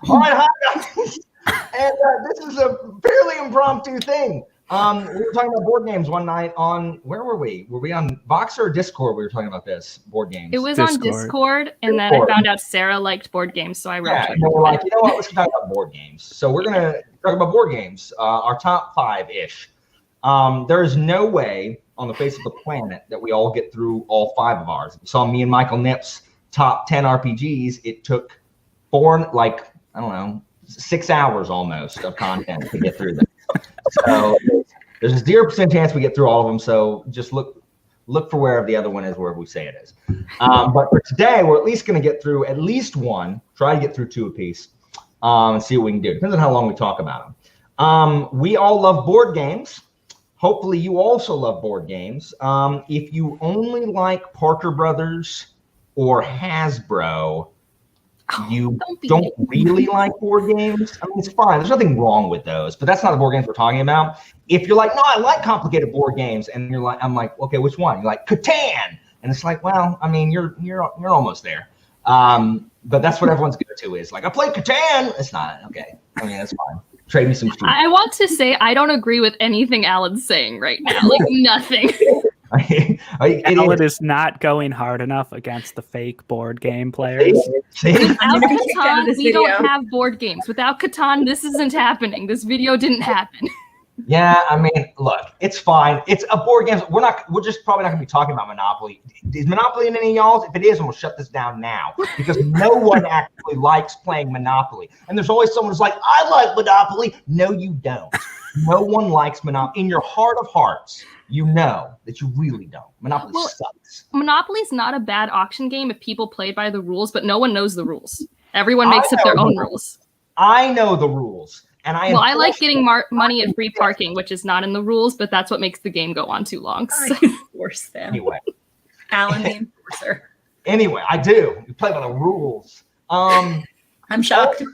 All right, hi guys. And this is a fairly impromptu thing. We were talking about board games one night on, where were we? Were we on Voxer or Discord? We were talking about this, board games. It was on Discord, and then I found out Sarah liked board games, so I wrote and we're like, you know what, let's talk about board games. So we're going to talk about board games, our top 5-ish. There is no way on the face of the planet that we all get through all 5 of ours. You saw me and Michael Nipp's top 10 RPGs. It took 6 hours almost of content to get through them. So there's a 0% chance we get through all of them. So just look for wherever the other one is, wherever we say it is. But for today, we're at least going to get through at least one, try to get through 2 apiece, and see what we can do. Depends on how long we talk about them. We all love board games. Hopefully you also love board games. If you only like Parker Brothers or Hasbro, you don't really like board games. I mean, it's fine. There's nothing wrong with those, but that's not the board games we're talking about. If you're like, no, I like complicated board games, and you're like, I'm like, okay, which one? You're like, Catan, and it's like, well, I mean, you're almost there. But that's what everyone's go-to is. Like, I played Catan. It's not okay. I mean, that's fine. Trade me some food. I want to say I don't agree with anything Alan's saying right now. Like nothing. Alan is not going hard enough against the fake board game players. Without Catan, we don't have board games. Without Catan, this isn't happening. This video didn't happen. Yeah, I mean, look, it's fine. It's a board game. We're just probably not going to be talking about Monopoly. Is Monopoly in any of y'all's? If it is, we'll shut this down now because no one actually likes playing Monopoly. And there's always someone who's like, I like Monopoly. No, you don't. No one likes Monopoly. In your heart of hearts, you know that you really don't. Monopoly sucks. Monopoly's not a bad auction game if people play by the rules, but no one knows the rules. Everyone makes up their own rules. I know the rules. And I like getting money at free parking, which is not in the rules, but that's what makes the game go on too long. So. I force them. Anyway. Alan the enforcer. Anyway, I do. You play by the rules. I'm shocked.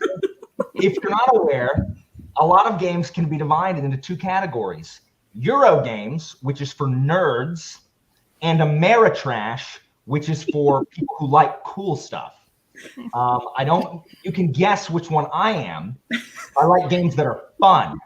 If you're not aware, a lot of games can be divided into 2 categories. Euro games, which is for nerds, and Ameritrash, which is for people who like cool stuff. You can guess which one I am. I like games that are fun.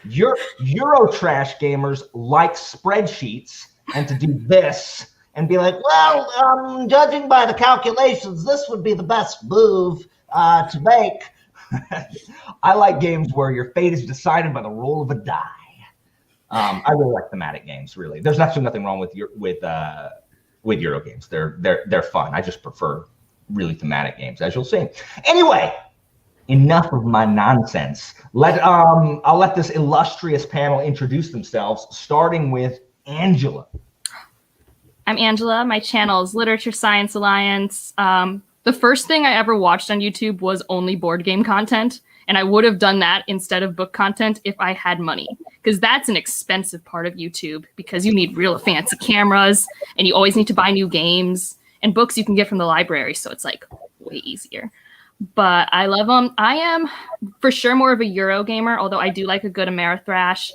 Eurotrash gamers like spreadsheets and to do this and be like, well, judging by the calculations, this would be the best move to make. I like games where your fate is decided by the roll of a die. I really like thematic games, really. There's actually nothing wrong with Euro games. They're fun. I just prefer really thematic games, as you'll see. Anyway, enough of my nonsense. I'll let this illustrious panel introduce themselves, starting with Angela. I'm Angela. My channel is Literature Science Alliance. The first thing I ever watched on YouTube was only board game content, and I would have done that instead of book content if I had money, because that's an expensive part of YouTube because you need real fancy cameras and you always need to buy new games, and books you can get from the library, so it's like way easier. But I love them. I am for sure more of a Euro gamer, although I do like a good Ameritrash,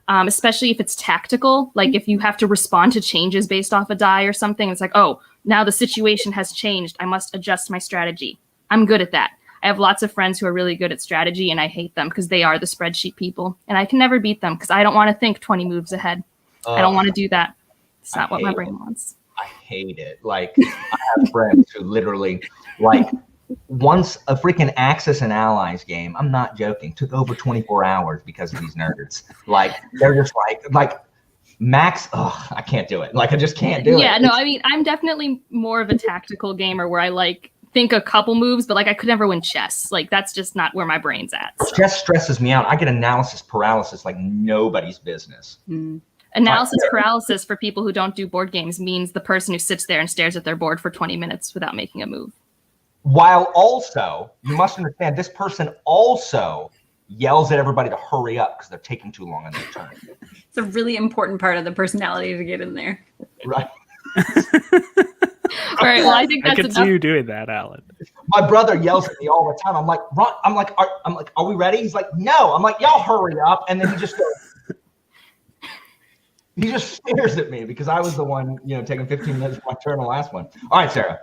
especially if it's tactical. Like if you have to respond to changes based off a die or something, it's like, oh, now the situation has changed. I must adjust my strategy. I'm good at that. I have lots of friends who are really good at strategy, and I hate them because they are the spreadsheet people, and I can never beat them because I don't want to think 20 moves ahead. I don't want to do that. It's not what my brain wants. I hate it. Like, I have friends who literally, like, once a freaking Axis and Allies game, I'm not joking, took over 24 hours because of these nerds. Like, they're just like Max, I can't do it. Like, I just can't do it. Yeah, no, I mean, I'm definitely more of a tactical gamer where I like think a couple moves, but like I could never win chess. Like that's just not where my brain's at. So. Chess stresses me out. I get analysis paralysis like nobody's business. Analysis paralysis for people who don't do board games means the person who sits there and stares at their board for 20 minutes without making a move. While also, you must understand, this person also yells at everybody to hurry up because they're taking too long on their turn. It's a really important part of the personality to get in there. Right. All right. Well, I think that's I could see you doing that, Alan. My brother yells at me all the time. I'm like, run. I'm like, are we ready? He's like, no. I'm like, y'all hurry up. And then he just goes. He just stares at me because I was the one, taking 15 minutes for my turn on the last one. All right, Sarah.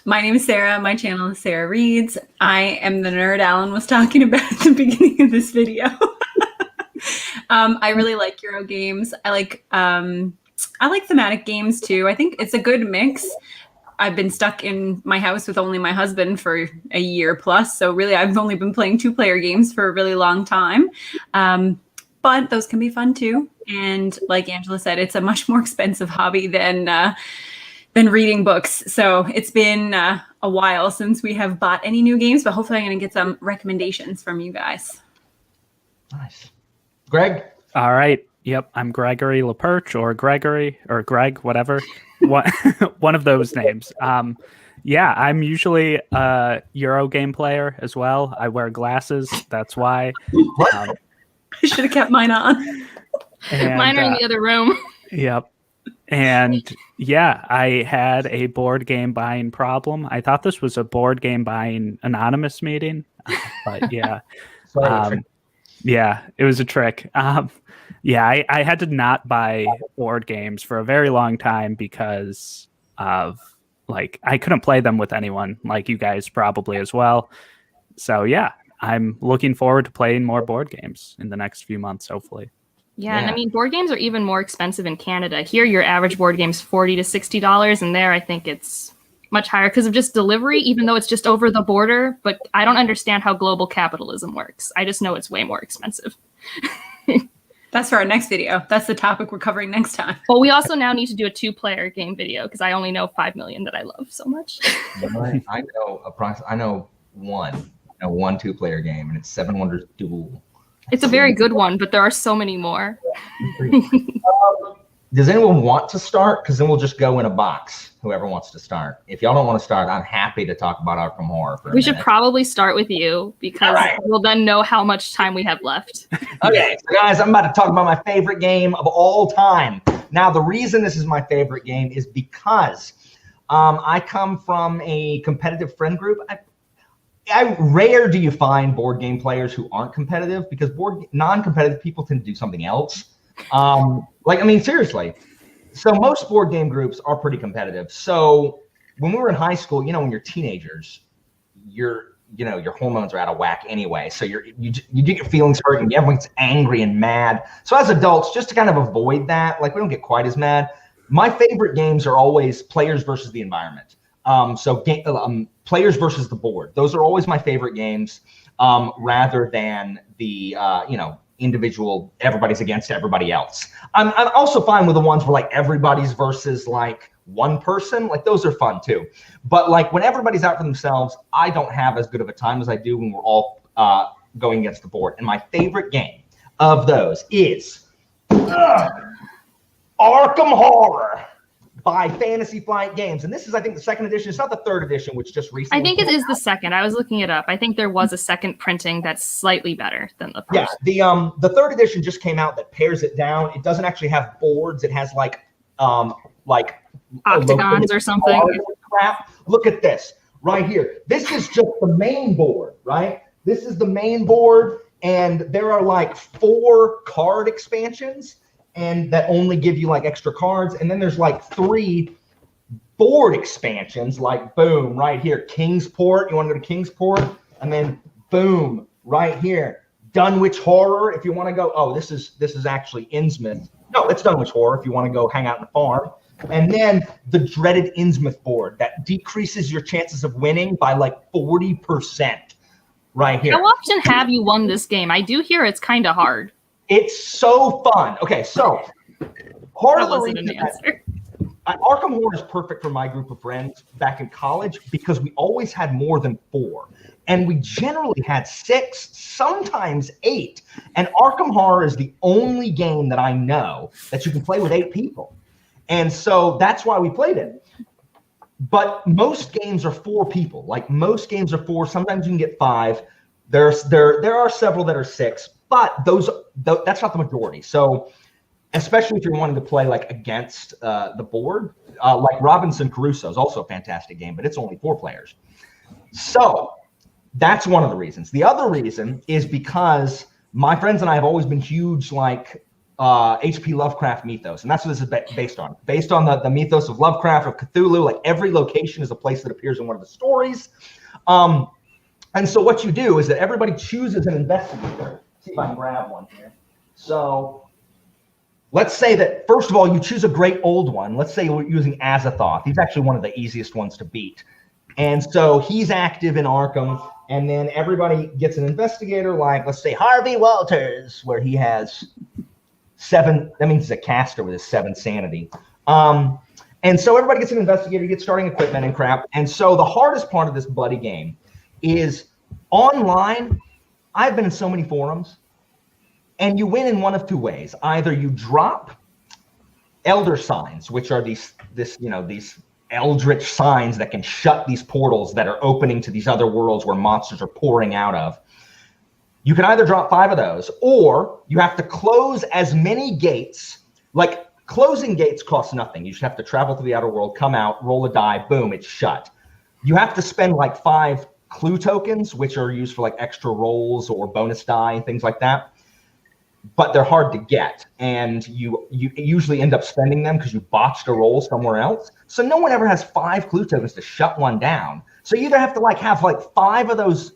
My name is Sarah. My channel is Sarah Reads. I am the nerd Alan was talking about at the beginning of this video. I really like Euro games. I like thematic games too. I think it's a good mix. I've been stuck in my house with only my husband for a year plus. So really, I've only been playing 2-player games for a really long time. But those can be fun too. And like Angela said, it's a much more expensive hobby than reading books. So it's been a while since we have bought any new games, but hopefully I'm going to get some recommendations from you guys. Nice. Greg? All right. Yep. I'm Gregory LaPerche or Gregory or Greg, whatever. One of those names. Yeah, I'm usually a Euro game player as well. I wear glasses. That's why. I should have kept mine on. Mine are in the other room. Yep. And yeah, I had a board game buying problem. I thought this was a board game buying anonymous meeting, but yeah. Yeah, it was a trick. Yeah, I had to not buy board games for a very long time because of I couldn't play them with anyone, like you guys probably as well. So yeah, I'm looking forward to playing more board games in the next few months, hopefully. Yeah, and I mean, board games are even more expensive in Canada. Here, your average board game's $40 to $60, and there, I think it's much higher because of just delivery, even though it's just over the border. But I don't understand how global capitalism works. I just know it's way more expensive. That's for our next video. That's the topic we're covering next time. Well, we also now need to do a 2-player game video because I only know 5 million that I love so much. I know one 2-player game, and it's Seven Wonders Duel. It's a very good one, but there are so many more. Does anyone want to start? Because then we'll just go in a box, whoever wants to start. If y'all don't want to start, I'm happy to talk about Arkham Horror for a minute. Should probably start with you because we'll then know how much time we have left. Okay, so guys, I'm about to talk about my favorite game of all time. Now, the reason this is my favorite game is because I come from a competitive friend group. Rare do you find board game players who aren't competitive because non-competitive people tend to do something else. Seriously. So most board game groups are pretty competitive. So when we were in high school, when you're teenagers, your hormones are out of whack anyway. So you get your feelings hurt and everyone's angry and mad. So as adults, just to kind of avoid that, we don't get quite as mad. My favorite games are always players versus the environment. Players versus the board. Those are always my favorite games, rather than the individual. Everybody's against everybody else. I'm also fine with the ones where everybody's versus one person. Those are fun too. But when everybody's out for themselves, I don't have as good of a time as I do when we're all going against the board. And my favorite game of those is Arkham Horror by Fantasy Flight Games. And this is, I think, the second edition. It's not the third edition, which just recently. I think it is the second. I was looking it up. I think there was a second printing that's slightly better than the first. Yeah, the third edition just came out that pares it down. It doesn't actually have boards. It has octagons or something. Crap. Look at this right here. This is just the main board, right? This is the main board, and there are 4 card expansions. And that only give you extra cards. And then there's 3 board expansions, boom, right here, Kingsport. You want to go to Kingsport? And then boom, right here, Dunwich Horror. If you want to go, this is actually Innsmouth. No, it's Dunwich Horror if you want to go hang out in the farm. And then the dreaded Innsmouth board that decreases your chances of winning by 40% right here. How often have you won this game? I do hear it's kind of hard. It's so fun. Okay, so part of the reason Arkham Horror is perfect for my group of friends back in college because we always had more than 4. And we generally had 6, sometimes 8. And Arkham Horror is the only game that I know that you can play with 8 people. And so that's why we played it. But most games are 4 people. Most games are 4. Sometimes you can get 5. There are several that are 6. But that's not the majority. So especially if you're wanting to play against the board, Robinson Crusoe is also a fantastic game, but it's only 4 players. So that's one of the reasons. The other reason is because my friends and I have always been huge H.P. Lovecraft mythos, and that's what this is based on. Based on the mythos of Lovecraft, of Cthulhu. Like every location is a place that appears in one of the stories. And so what you do is that everybody chooses an investigator. See if I can grab one here. So let's say that, first of all, you choose a great old one. Let's say we're using Azathoth. He's actually one of the easiest ones to beat. And so he's active in Arkham. And then everybody gets an investigator like, let's say, Harvey Walters, where he has 7. That means he's a caster with his 7 sanity. And so everybody gets an investigator, gets starting equipment and crap. And so the hardest part of this buddy game is online. I've been in so many forums, and you win in one of 2 ways. Either you drop elder signs, which are these eldritch signs that can shut these portals that are opening to these other worlds where monsters are pouring out of. You can either drop 5 of those, or you have to close as many gates. Like closing gates costs nothing. You just have to travel to the outer world, come out, roll a die, boom, it's shut. You have to spend like 5 clue tokens, which are used for like extra rolls or bonus die and things like that. But they're hard to get, and you usually end up spending them because you botched a roll somewhere else. So no one ever has 5 clue tokens to shut one down. So you either have to have 5 of those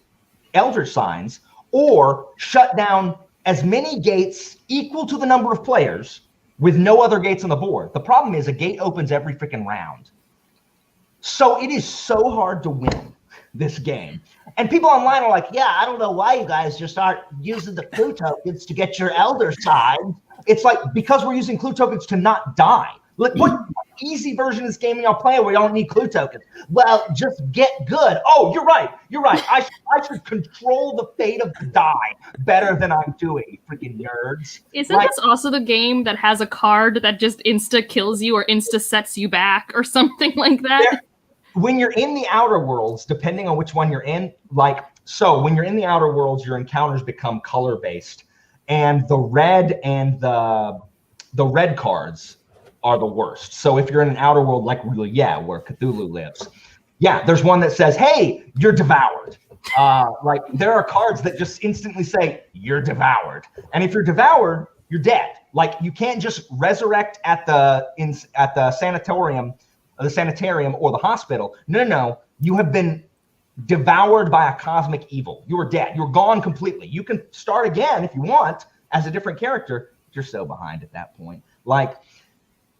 elder signs, or shut down as many gates equal to the number of players with no other gates on the board. The problem is a gate opens every freaking round. So it is so hard to win this game. And people online are like, yeah, I don't know why you guys just aren't using the clue tokens to get your elder signs. It's like, because we're using clue tokens to not die. Like, what easy version of this game y'all playing where you don't need clue tokens? Well, just get good. Oh, you're right. I should control the fate of the die better than I'm doing, you freaking nerds. Isn't this also the game that has a card that just insta kills you or insta sets you back or something like that? When you're in the outer worlds, depending on which one you're in, so when you're in the outer worlds, your encounters become color based, and the red cards are the worst. So if you're in an outer world where Cthulhu lives, there's one that says, hey, you're devoured. There are cards that just instantly say you're devoured, and if you're devoured, you're dead. Like, you can't just resurrect at the sanitarium or the hospital. No, you have been devoured by a cosmic evil. You are dead. You're gone completely. You can start again if you want as a different character. You're so behind at that point.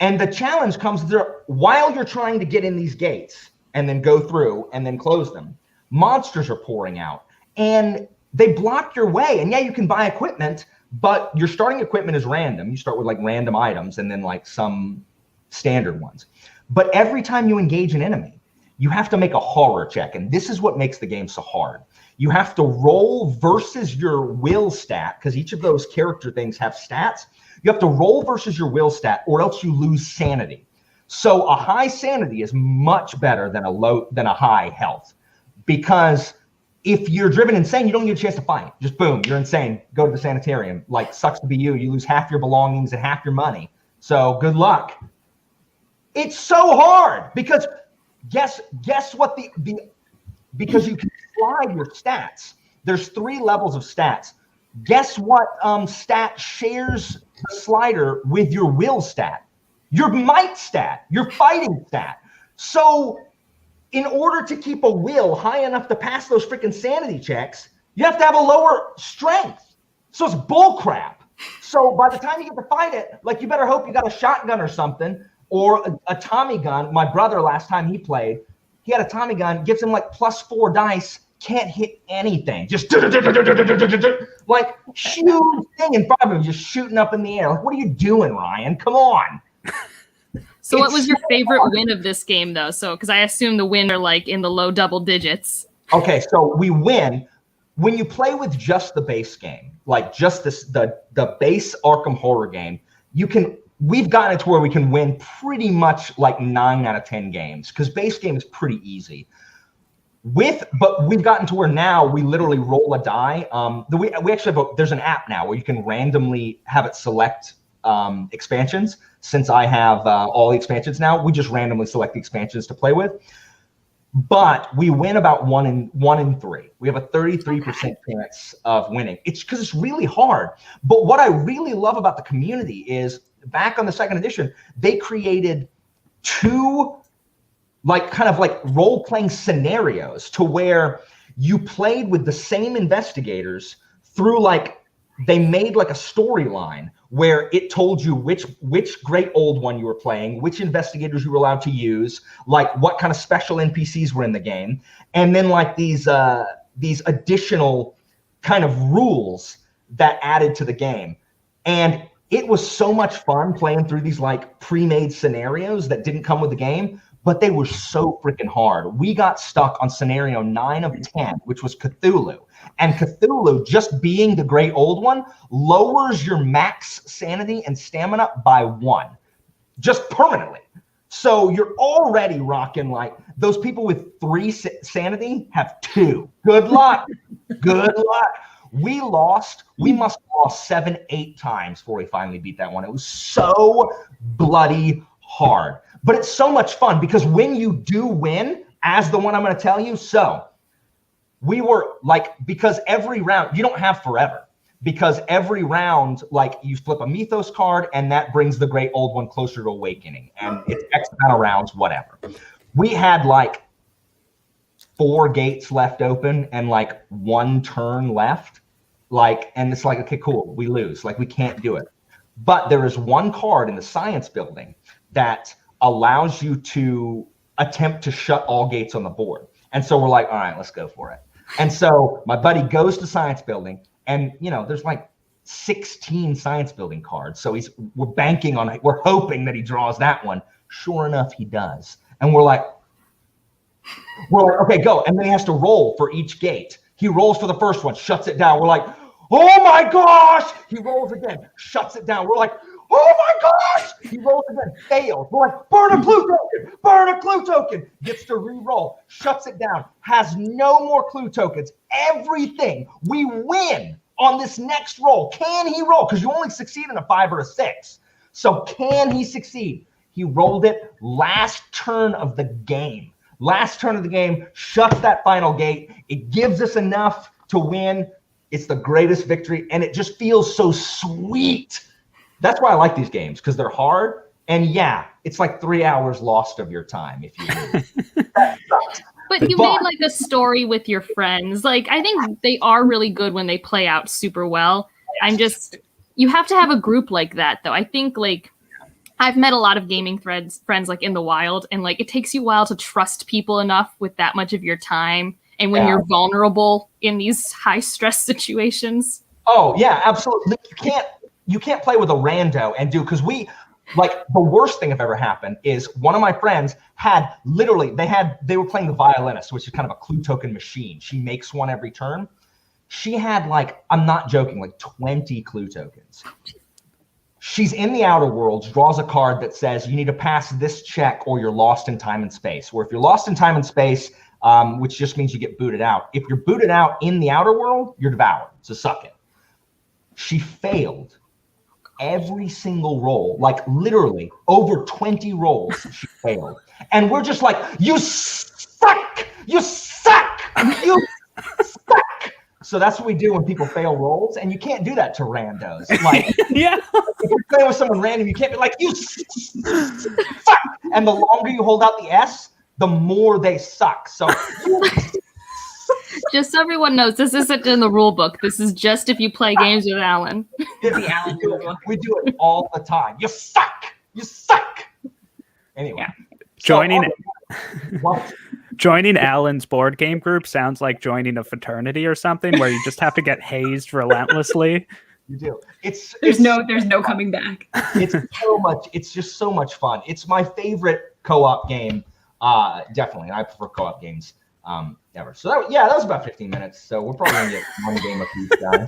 And the challenge comes there while you're trying to get in these gates and then go through and then close them. Monsters are pouring out and they block your way. And you can buy equipment, but your starting equipment is random. You start with random items and then some standard ones. But every time you engage an enemy, you have to make a horror check. And this is what makes the game so hard. You have to roll versus your will stat, because each of those character things have stats. You have to roll versus your will stat, or else you lose sanity. So a high sanity is much better than a high health, because if you're driven insane, you don't get a chance to fight. Just boom, you're insane. Go to the sanitarium. Sucks to be you. You lose half your belongings and half your money. So good luck. It's so hard because guess what because you can slide your stats. There's 3 levels of stats. Guess what stat shares the slider with your will stat? Your might stat, your fighting stat. So in order to keep a will high enough to pass those freaking sanity checks, you have to have a lower strength. So it's bull crap. So by the time you get to fight it, you better hope you got a shotgun or something, or a Tommy gun. My brother, last time he played, he had a Tommy gun, gives him +4 dice, can't hit anything. Just huge thing in front of him, just shooting up in the air. What are you doing, Ryan? Come on. So what was your favorite win of this game, though? So, because I assume the win are in the low double digits. Okay, so we win when you play with just the base game, just the base Arkham Horror game. We've gotten it to where we can win pretty much 9 out of 10 games, because base game is pretty easy. But we've gotten to where now we literally roll a die. We actually have there's an app now where you can randomly have it select expansions. Since I have all the expansions now, we just randomly select the expansions to play with. but we win about one in 3. We have a 33% chance of winning. It's because it's really hard. But what I really love about the community is back on the 2nd edition, they created 2 kind of role-playing scenarios to where you played with the same investigators through they made a storyline where it told you which great old one you were playing, which investigators you were allowed to use, what kind of special NPCs were in the game, and then these additional kind of rules that added to the game. And it was so much fun playing through these pre-made scenarios that didn't come with the game, but they were so freaking hard. We got stuck on scenario 9 of 10, which was Cthulhu. And Cthulhu, just being the great old one, lowers your max sanity and stamina by 1, just permanently. So you're already rocking those people with 3 sanity have 2. Good luck. Good luck. We must have lost 7-8 times before we finally beat that one. It was so bloody hard. But it's so much fun because when you do win, as the one I'm going to tell you, so we were because every round, you don't have forever, because every round, you flip a mythos card and that brings the great old one closer to awakening. And it's X amount of rounds, whatever. We had 4 gates left open and 1 turn left. And it's okay, cool, we lose. We can't do it. But there is 1 card in the science building that allows you to attempt to shut all gates on the board. And so we're all right, let's go for it. And so my buddy goes to science building and, there's 16 science building cards. So we're banking on it. We're hoping that he draws that one. Sure enough, he does. And we're like, okay, go. And then he has to roll for each gate. He rolls for the first one, shuts it down. We're like, oh my gosh. He rolls again, shuts it down. We're like, oh my gosh! He rolls again, fails. We're like, burn a clue token, burn a clue token. Gets to re-roll, shuts it down, has no more clue tokens. Everything. We win on this next roll. Can he roll? Because you only succeed in a 5 or a 6. So can he succeed? He rolled it last turn of the game. Last turn of the game, shuts that final gate. It gives us enough to win. It's the greatest victory, and it just feels so sweet. That's why I like these games, because they're hard. And yeah, it's 3 hours lost of your time if you lose. But you made a story with your friends. I think they are really good when they play out super well. You have to have a group like that, though. I think I've met a lot of gaming friends in the wild, and it takes you a while to trust people enough with that much of your time. And when you're vulnerable in these high stress situations. Oh yeah, absolutely. You can't play with a rando and because the worst thing that ever happened is one of my friends had they were playing the violinist, which is kind of a clue token machine. She makes one every turn. She had I'm not joking, 20 clue tokens. She's in the outer worlds, draws a card that says you need to pass this check or you're lost in time and space. Or if you're lost in time and space, which just means you get booted out. If you're booted out in the outer world, you're devoured. So suck it. She failed every single roll, literally over 20 rolls she failed. And we're just you suck, you suck, you suck. So that's what we do when people fail rolls, and you can't do that to randos. Yeah. If you're playing with someone random, you can't be you suck. And the longer you hold out the S, the more they suck. So just so everyone knows, this isn't in the rule book. This is just if you play games with Alan. We do it all the time. You suck. You suck. Anyway. Yeah. Joining Alan's board game group sounds like joining a fraternity or something where you just have to get hazed relentlessly. You do. There's no coming back. It's so much. It's just so much fun. It's my favorite co-op game. Definitely. I prefer co-op games. Ever. So that was about 15 minutes. So we're probably gonna get one game of these guys.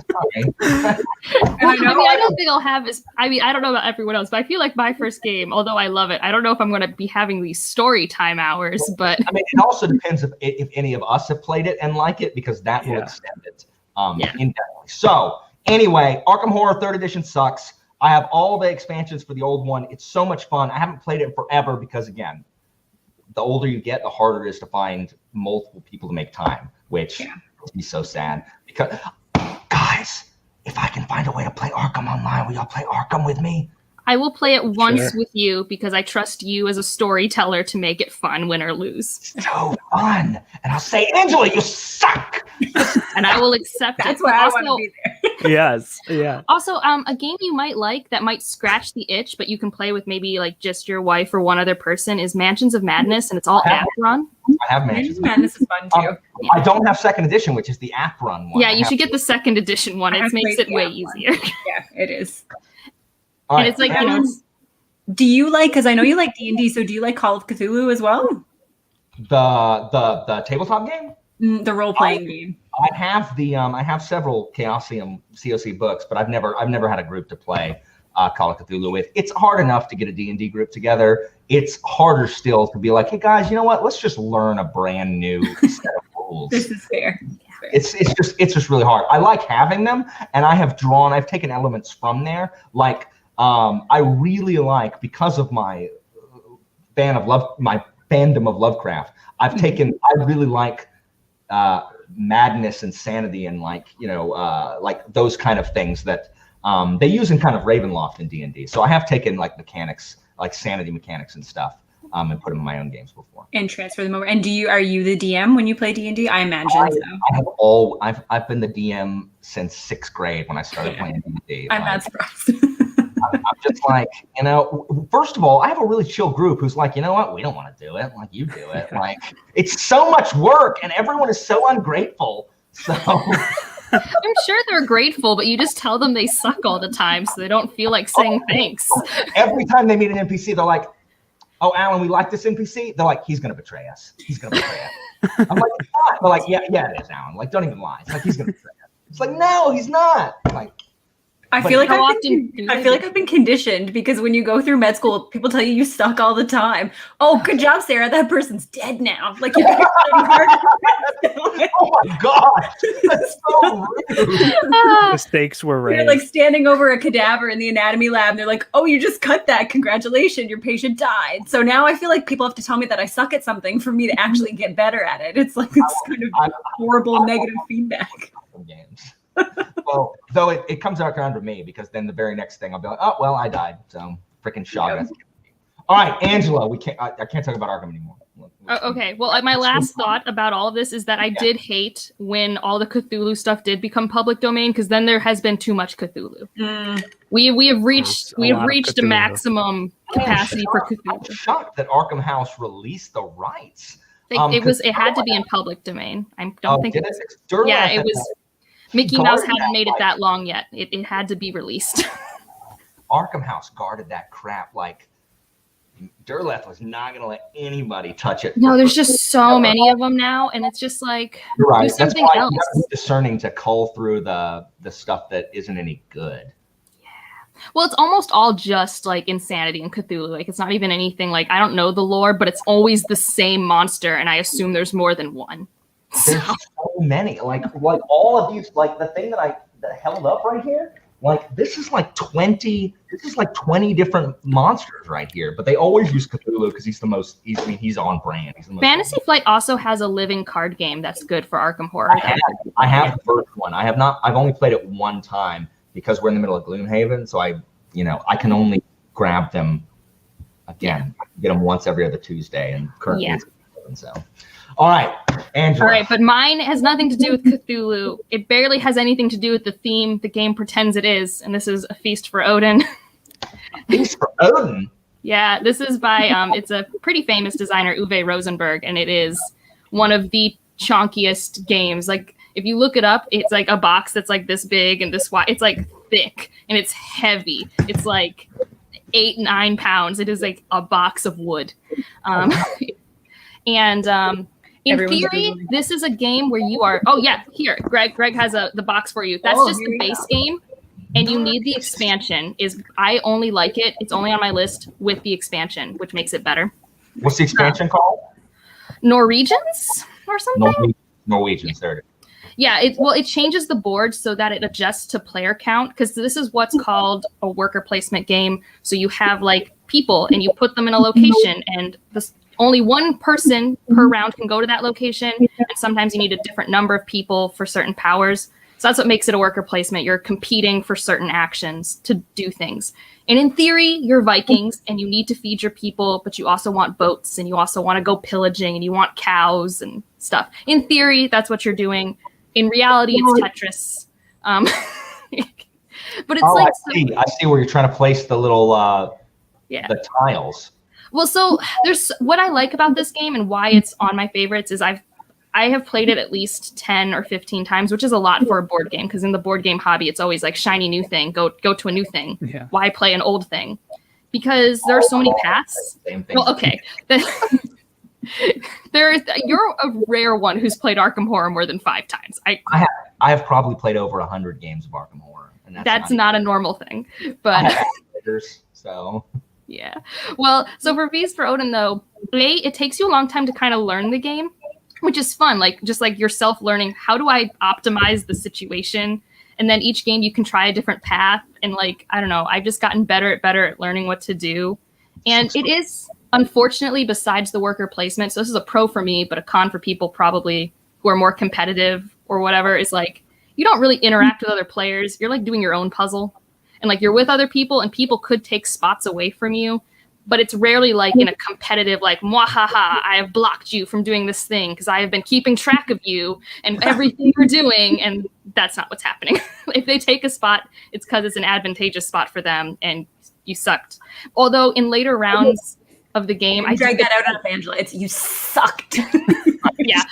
I don't think I'll have this. I don't know about everyone else, but I feel like my first game, although I love it, I don't know if I'm going to be having these story time hours. But it also depends if any of us have played it and like it, because that will extend it indefinitely. So anyway, Arkham Horror 3rd edition sucks. I have all the expansions for the old one. It's so much fun. I haven't played it forever because again, the older you get, the harder it is to find multiple people to make time, which makes me so sad. Because, guys, if I can find a way to play Arkham online, will y'all play Arkham with me? I will play it once with you because I trust you as a storyteller to make it fun, win or lose. So fun. And I'll say, Angela, you suck. And I will accept That's it. why I want to be there. Yes. Yeah. Also, a game you might like that might scratch the itch, but you can play with maybe like just your wife or one other person is Mansions of Madness, and it's all app run. I have Mansions of Madness is fun too. I don't have second edition, which is the app run one. Yeah, you should get the second edition one. It makes it way easier. Yeah, it is. And it's like, you know, do you like, because I know you like D&D, so do you like Call of Cthulhu as well? The tabletop game? The role-playing game. I have I have several Chaosium COC books, but I've never had a group to play Call of Cthulhu with. It's hard enough to get a D&D group together. It's harder still to be like, hey guys, you know what? Let's just learn a brand new set of rules. This is fair. It's just really hard. I like having them, and I've taken elements from there. Like I really like, because of my fandom of Lovecraft, I really like madness and sanity and like those kind of things that they use in kind of Ravenloft and D&D. So I have taken like mechanics, like sanity mechanics and stuff, and put them in my own games before. And transfer them over. And are you the DM when you play D&D? I imagine so. I've been the DM since 6th grade when I started playing D&D. I'm not surprised. I'm just like, first of all, I have a really chill group who's like, you know what? We don't want to do it. Like, you do it. Like, it's so much work and everyone is so ungrateful. So I'm sure they're grateful, but you just tell them they suck all the time so they don't feel like saying thanks. Every time they meet an NPC, they're like, oh, Alan, we like this NPC. They're like, he's going to betray us. He's going to betray us. I'm like, it's not. They're like, yeah, it is, Alan. Like, don't even lie. It's like, he's going to betray us. It's like, no, he's not. Like, I feel like I've been conditioned, because when you go through med school, people tell you suck all the time. Oh, good job, Sarah. That person's dead now. Like, you're oh my gosh, that's so rude. The stakes were raised. You're like standing over a cadaver in the anatomy lab, and they're like, "Oh, you just cut that. Congratulations, your patient died." So now I feel like people have to tell me that I suck at something for me to actually get better at it. It's like this kind of horrible negative feedback. Games. Well, though it comes out around to me, because then the very next thing I'll be like, oh well, I died. So freaking shock. Yeah. All right, Angela, I can't talk about Arkham anymore. Okay, well, my last thought about all of this is that I did hate when all the Cthulhu stuff did become public domain, because then there has been too much Cthulhu. We have reached a maximum capacity for Cthulhu. I'm shocked that Arkham House released the rights. It had to be in public domain. I don't think it was. Yeah, it was. Mickey Mouse hadn't made it that long yet. It had to be released. Arkham House guarded that crap like Derleth was not going to let anybody touch it. No, there's just so many of them now, and it's just like, you're right. Do something That's why else. You have to be discerning to cull through the stuff that isn't any good. Yeah. Well, it's almost all just like insanity and Cthulhu. Like, it's not even anything like, I don't know the lore, but it's always the same monster, and I assume there's more than one. There's so many, like all of these, like the thing that held up right here, like this is like 20 different monsters right here, but they always use Cthulhu because he's on brand. Fantasy Flight also has a living card game that's good for Arkham Horror. I have the first one. I've only played it one time because we're in the middle of Gloomhaven, so I can only grab them again. I get them once every other Tuesday, and currently it's open, so. All right, Angela. All right, but mine has nothing to do with Cthulhu. It barely has anything to do with the theme the game pretends it is, and this is A Feast for Odin. Feast for Odin? Yeah, this is by, it's a pretty famous designer, Uwe Rosenberg, and it is one of the chonkiest games. Like, if you look it up, it's like a box that's like this big and this wide. It's like thick, and it's heavy. It's like 8-9 pounds. It is like a box of wood. In theory, this is a game where you are. Oh yeah, here, Greg has the box for you. That's just the base game, and you need the expansion. I only like it. It's only on my list with the expansion, which makes it better. What's the expansion called? Norwegians or something. Norwegians, there it is. Yeah, it changes the board so that it adjusts to player count, because this is what's called a worker placement game. So you have like people, and you put them in a location, and only one person per round can go to that location, and sometimes you need a different number of people for certain powers. So that's what makes it a worker placement. You're competing for certain actions to do things. And in theory, you're Vikings and you need to feed your people, but you also want boats and you also want to go pillaging and you want cows and stuff. In theory, that's what you're doing. In reality, it's Tetris. But it's I see where you're trying to place the little the tiles. Well, so there's what I like about this game and why it's on my favorites is I have played it at least 10 or 15 times, which is a lot for a board game, because in the board game hobby, it's always like shiny new thing, go to a new thing. Yeah. Why play an old thing? Because there are so many paths. Same thing. Well, okay. You're a rare one who's played Arkham Horror more than 5 times. I have probably played over 100 games of Arkham Horror. And that's not a normal thing. But so yeah. Well, so for V's for Odin though, it takes you a long time to kind of learn the game, which is fun. Like just like yourself learning, how do I optimize the situation? And then each game you can try a different path. And like, I don't know, I've just gotten better at learning what to do. And it is, unfortunately, besides the worker placement, so this is a pro for me, but a con for people probably who are more competitive or whatever, is like, you don't really interact with other players. You're like doing your own puzzle. And like you're with other people and people could take spots away from you. But it's rarely like in a competitive, like, mwahaha, I have blocked you from doing this thing because I have been keeping track of you and everything you're doing. And that's not what's happening. If they take a spot, it's because it's an advantageous spot for them and you sucked. Although in later rounds of the game, I drag that out of Angela. It's you sucked. Yeah.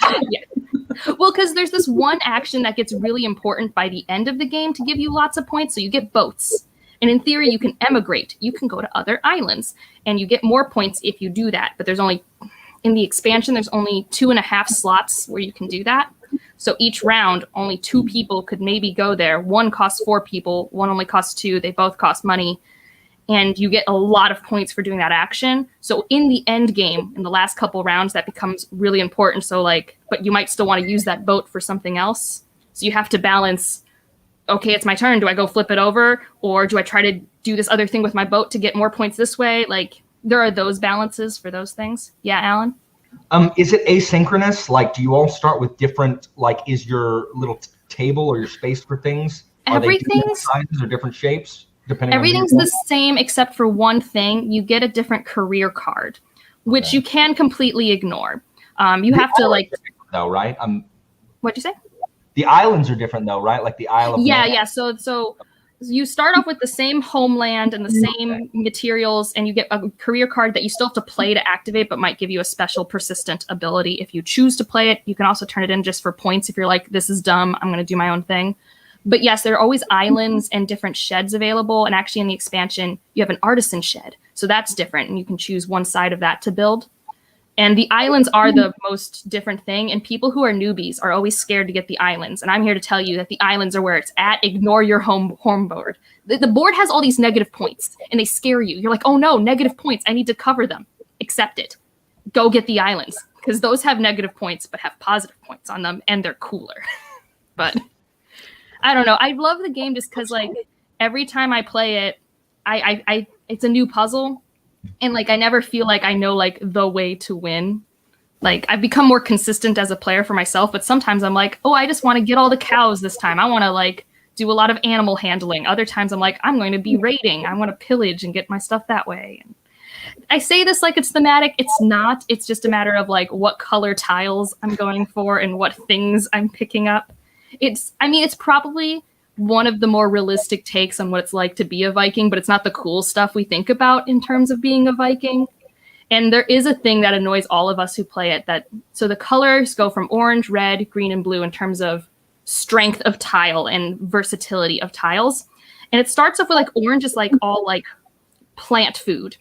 Well, because there's this one action that gets really important by the end of the game to give you lots of points. So you get boats. And in theory, you can emigrate. You can go to other islands. And you get more points if you do that. But there's only, in the expansion, there's only 2.5 slots where you can do that. So each round, only 2 people could maybe go there. One costs 4 people. One only costs 2. They both cost money. And you get a lot of points for doing that action. So in the end game, in the last couple rounds, that becomes really important. So like, but you might still want to use that boat for something else. So you have to balance, okay, it's my turn. Do I go flip it over? Or do I try to do this other thing with my boat to get more points this way? Like, there are those balances for those things. Yeah, Alan? Is it asynchronous? Like, do you all start with different, like, is your little table or your space for things? Are they different sizes or different shapes? Everything's the same except for one thing. You get a different career card, which you can completely ignore. You have to, like... Though, right? What'd you say? The islands are different, though, right? Like the Isle of Man. Yeah. So you start off with the same homeland and the same materials, and you get a career card that you still have to play to activate, but might give you a special persistent ability if you choose to play it. You can also turn it in just for points if you're like, this is dumb, I'm going to do my own thing. But yes, there are always islands and different sheds available. And actually in the expansion, you have an artisan shed. So that's different. And you can choose one side of that to build. And the islands are the most different thing. And people who are newbies are always scared to get the islands. And I'm here to tell you that the islands are where it's at. Ignore your home board. The board has all these negative points and they scare you. You're like, oh no, negative points. I need to cover them. Accept it. Go get the islands. Because those have negative points but have positive points on them. And they're cooler. But... I don't know. I love the game just because, like, every time I play it, I it's a new puzzle, and like I never feel like I know like the way to win. Like I've become more consistent as a player for myself, but sometimes I'm like, oh, I just want to get all the cows this time. I want to like do a lot of animal handling. Other times I'm like, I'm going to be raiding. I want to pillage and get my stuff that way. And I say this like it's thematic. It's not. It's just a matter of like what color tiles I'm going for and what things I'm picking up. It's probably one of the more realistic takes on what it's like to be a Viking, but it's not the cool stuff we think about in terms of being a Viking. And there is a thing that annoys all of us who play it. So the colors go from orange, red, green, and blue in terms of strength of tile and versatility of tiles. And it starts off with like orange is like all like plant food.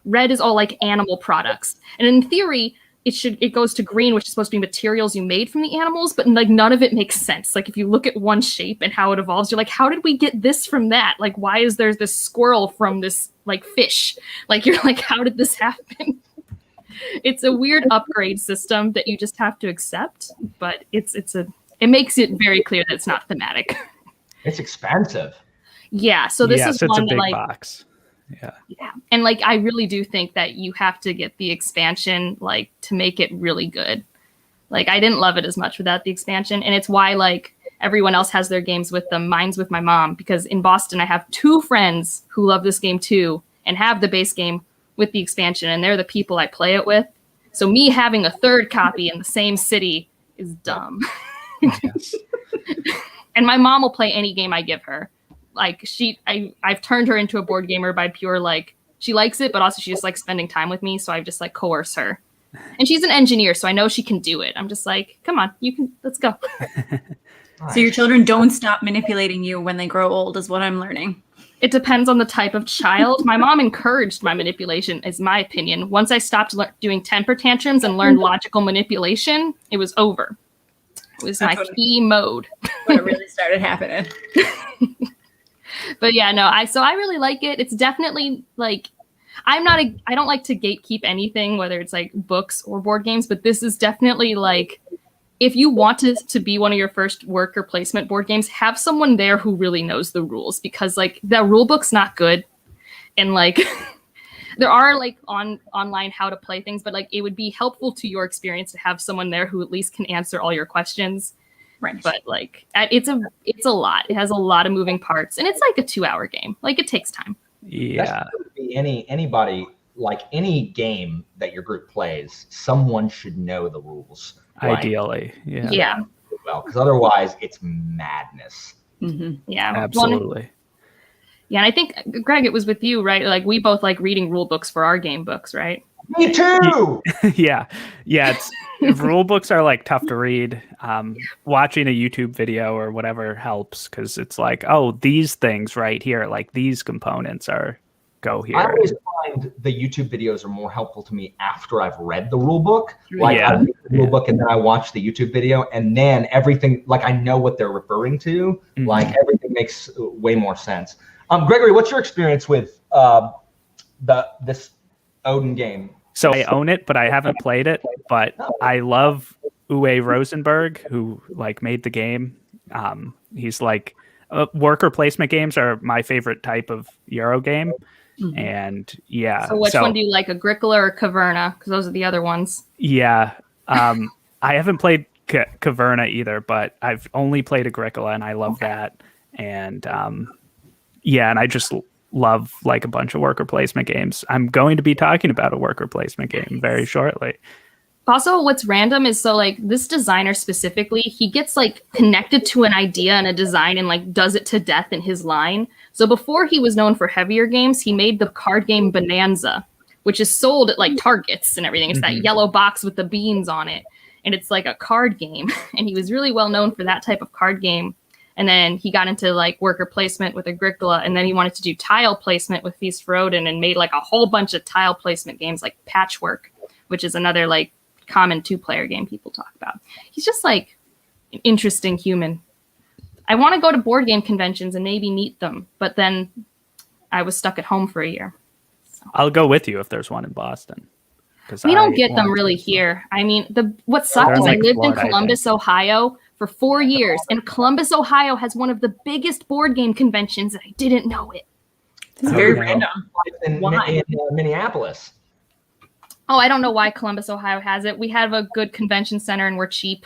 Red is all like animal products. And in theory, it goes to green, which is supposed to be materials you made from the animals, but like none of it makes sense. Like if you look at one shape and how it evolves, you're like, how did we get this from that? Like, why is there this squirrel from this like fish? Like, you're like, how did this happen? It's a weird upgrade system that you just have to accept, but it makes it very clear that it's not thematic. It's expensive. Yeah. So this is it's one a big like box. Yeah. And like, I really do think that you have to get the expansion, like, to make it really good. Like, I didn't love it as much without the expansion. And it's why, like, everyone else has their games with them. Mine's with my mom, because in Boston, I have 2 friends who love this game too and have the base game with the expansion. And they're the people I play it with. So me having a 3rd copy in the same city is dumb. Yes. And my mom will play any game I give her. Like, I've turned her into a board gamer by pure, like, she likes it, but also she just likes spending time with me. So I've just like coerce her. And she's an engineer, so I know she can do it. I'm just like, come on, let's go. So your children don't stop manipulating you when they grow old, is what I'm learning. It depends on the type of child. My mom encouraged my manipulation, is my opinion. Once I stopped doing temper tantrums and learned logical manipulation, it was over. It was my key mode. When it really started happening. But yeah, no, I really like it. It's definitely like, I don't like to gatekeep anything, whether it's like books or board games, but this is definitely like, if you want to be one of your first worker placement board games, have someone there who really knows the rules, because like the rule book's not good. And like, there are like online how to play things, but like it would be helpful to your experience to have someone there who at least can answer all your questions. Right. But like, it's a lot. It has a lot of moving parts, and it's like a 2-hour game. Like, it takes time. Yeah. Anybody, like any game that your group plays, someone should know the rules. Ideally. Yeah. Well, because otherwise it's madness. Mm-hmm. Yeah. Absolutely. Yeah, and I think, Greg, it was with you, right? Like, we both like reading rule books for our game books, right? Me too. Yeah. It's rule books are like tough to read. Watching a YouTube video or whatever helps, because it's like, oh, these things right here, like these components go here. I always find the YouTube videos are more helpful to me after I've read the rule book. Like, I read the rule book and then I watch the YouTube video, and then everything, like, I know what they're referring to. Mm-hmm. Like, everything makes way more sense. Gregory, what's your experience with this Odin game? So I own it, but I haven't played it. But I love Uwe Rosenberg, who like made the game. He's like, worker placement games are my favorite type of Euro game. Mm-hmm. And yeah. So which one do you like, Agricola or Caverna? Because those are the other ones. Yeah. I haven't played Caverna either, but I've only played Agricola, and I love that. And and I just love like a bunch of worker placement games. I'm going to be talking about a worker placement game very shortly. Also, what's random is, so like this designer specifically, he gets like connected to an idea and a design and like does it to death in his line. So before he was known for heavier games, he made the card game Bonanza, which is sold at like Targets and everything. It's that yellow box with the beans on it. And it's like a card game. And he was really well known for that type of card game. And then he got into like worker placement with Agricola, and then he wanted to do tile placement with Feast for Odin, and made like a whole bunch of tile placement games like Patchwork, which is another like common 2-player game people talk about. He's just like an interesting human. I want to go to board game conventions and maybe meet them, but then I was stuck at home for a year. So. I'll go with you if there's one in Boston. We don't get them really here. I mean, what sucked is I lived in Columbus, Ohio for 4 years, and Columbus, Ohio has one of the biggest board game conventions, and I didn't know it. It's very random. In Minneapolis. Oh, I don't know why Columbus, Ohio has it. We have a good convention center and we're cheap.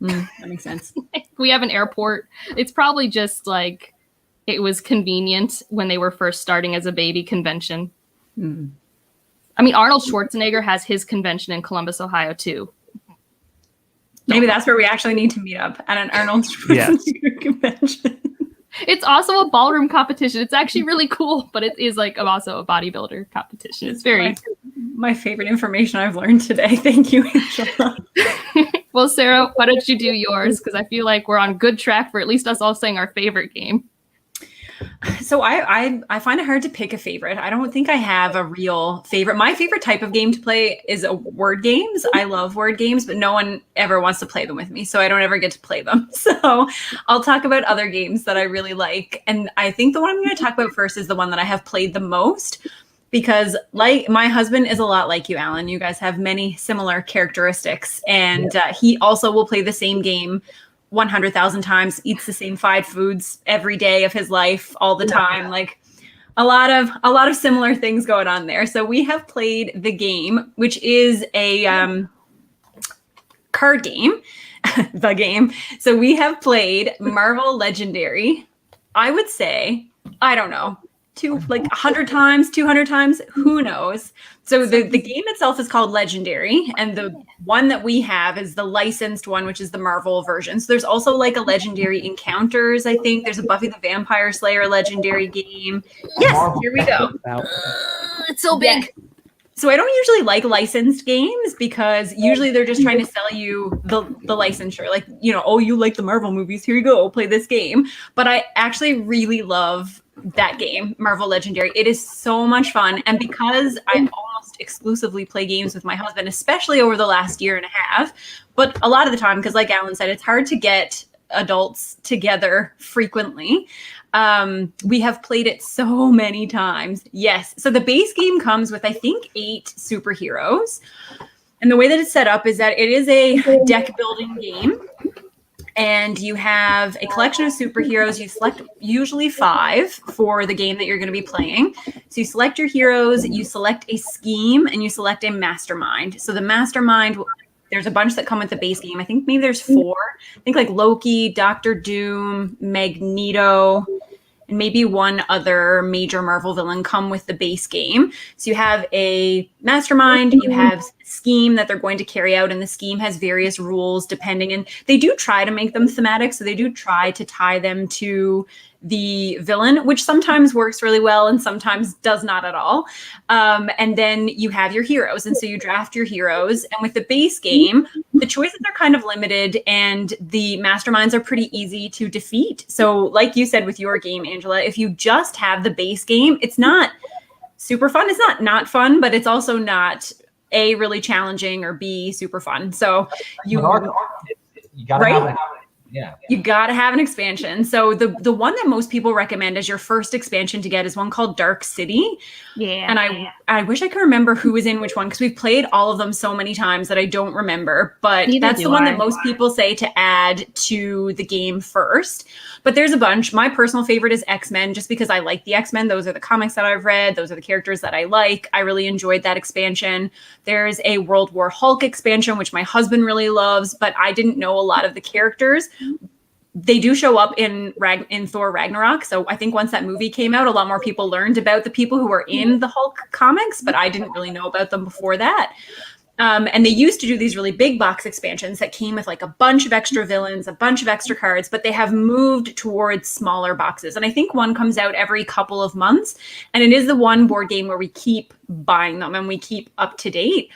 That makes sense. We have an airport. It's probably just like it was convenient when they were first starting as a baby convention. Mm. I mean, Arnold Schwarzenegger has his convention in Columbus, Ohio, too. Maybe that's where we actually need to meet up, at an Arnold Schwarzenegger convention. It's also a ballroom competition. It's actually really cool, but it is like also a bodybuilder competition. It's very... My favorite information I've learned today. Thank you, Angela. Well, Sarah, why don't you do yours? Because I feel like we're on good track for at least us all saying our favorite game. So I find it hard to pick a favorite. I don't think I have a real favorite. My favorite type of game to play is word games. I love word games, but no one ever wants to play them with me, so I don't ever get to play them. So I'll talk about other games that I really like. And I think the one I'm going to talk about first is the one that I have played the most, because like my husband is a lot like you, Alan. You guys have many similar characteristics, and he also will play the same game 100,000 times, eats the same 5 foods every day of his life all the time. Like, a lot of similar things going on there. So we have played the game, which is a card game, the game. So we have played Marvel Legendary. I would say, I don't know, 100 times, 200 times, who knows? So the game itself is called Legendary, and the one that we have is the licensed one, which is the Marvel version. So there's also like a Legendary Encounters, I think. There's a Buffy the Vampire Slayer Legendary game. Yes, here we go. It's so big. Yeah. So I don't usually like licensed games because usually they're just trying to sell you the licensure. Like, oh, you like the Marvel movies, here you go, play this game. But I actually really love that game, Marvel Legendary. It is so much fun. And because I almost exclusively play games with my husband, especially over the last year and a half, but a lot of the time, because like Alan said, it's hard to get adults together frequently. We have played it so many times. Yes. So the base game comes with, I think, 8 superheroes. And the way that it's set up is that it is a deck building game. And you have a collection of superheroes. You select usually 5 for the game that you're going to be playing. So you select your heroes, you select a scheme, and you select a mastermind. So the mastermind, there's a bunch that come with the base game. I think maybe there's 4. I think like Loki, Doctor Doom, Magneto, and maybe one other major Marvel villain come with the base game. So you have a mastermind, you have a scheme that they're going to carry out, and the scheme has various rules depending. And they do try to make them thematic. So they do try to tie them to the villain, which sometimes works really well and sometimes does not at all. And then you have your heroes. And so you draft your heroes. And with the base game, the choices are kind of limited and the masterminds are pretty easy to defeat. So like you said with your game, Angela, if you just have the base game, it's not super fun. It's not fun, but it's also not A, really challenging, or B, super fun. So you gotta right? have it. Yeah. You got to have an expansion. So the one that most people recommend as your first expansion to get is one called Dark City. Yeah. And I wish I could remember who was in which one, because we've played all of them so many times that I don't remember. But that's the one that most people say to add to the game first. But there's a bunch. My personal favorite is X-Men, just because I like the X-Men. Those are the comics that I've read. Those are the characters that I like. I really enjoyed that expansion. There's a World War Hulk expansion, which my husband really loves, but I didn't know a lot of the characters. They do show up in Thor Ragnarok. So I think once that movie came out, a lot more people learned about the people who were in the Hulk comics, but I didn't really know about them before that. And they used to do these really big box expansions that came with like a bunch of extra villains, a bunch of extra cards, but they have moved towards smaller boxes. And I think one comes out every couple of months. And it is the one board game where we keep buying them and we keep up to date.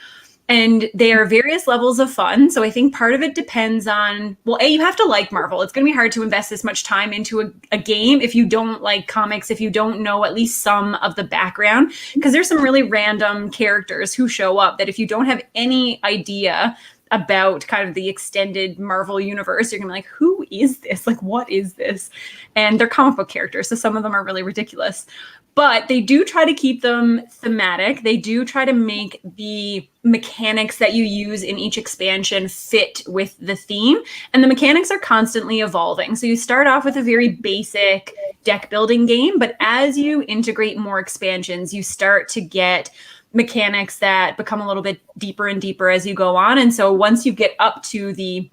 And they are various levels of fun. So I think part of it depends on, well, A, you have to like Marvel. It's going to be hard to invest this much time into a game if you don't like comics, if you don't know at least some of the background, because there's some really random characters who show up that if you don't have any idea about kind of the extended Marvel universe, you're gonna be like, who is this? Like, what is this? And they're comic book characters, so some of them are really ridiculous. But they do try to keep them thematic. They do try to make the mechanics that you use in each expansion fit with the theme. And the mechanics are constantly evolving. So you start off with a very basic deck building game, but as you integrate more expansions, you start to get mechanics that become a little bit deeper and deeper as you go on. And so once you get up to the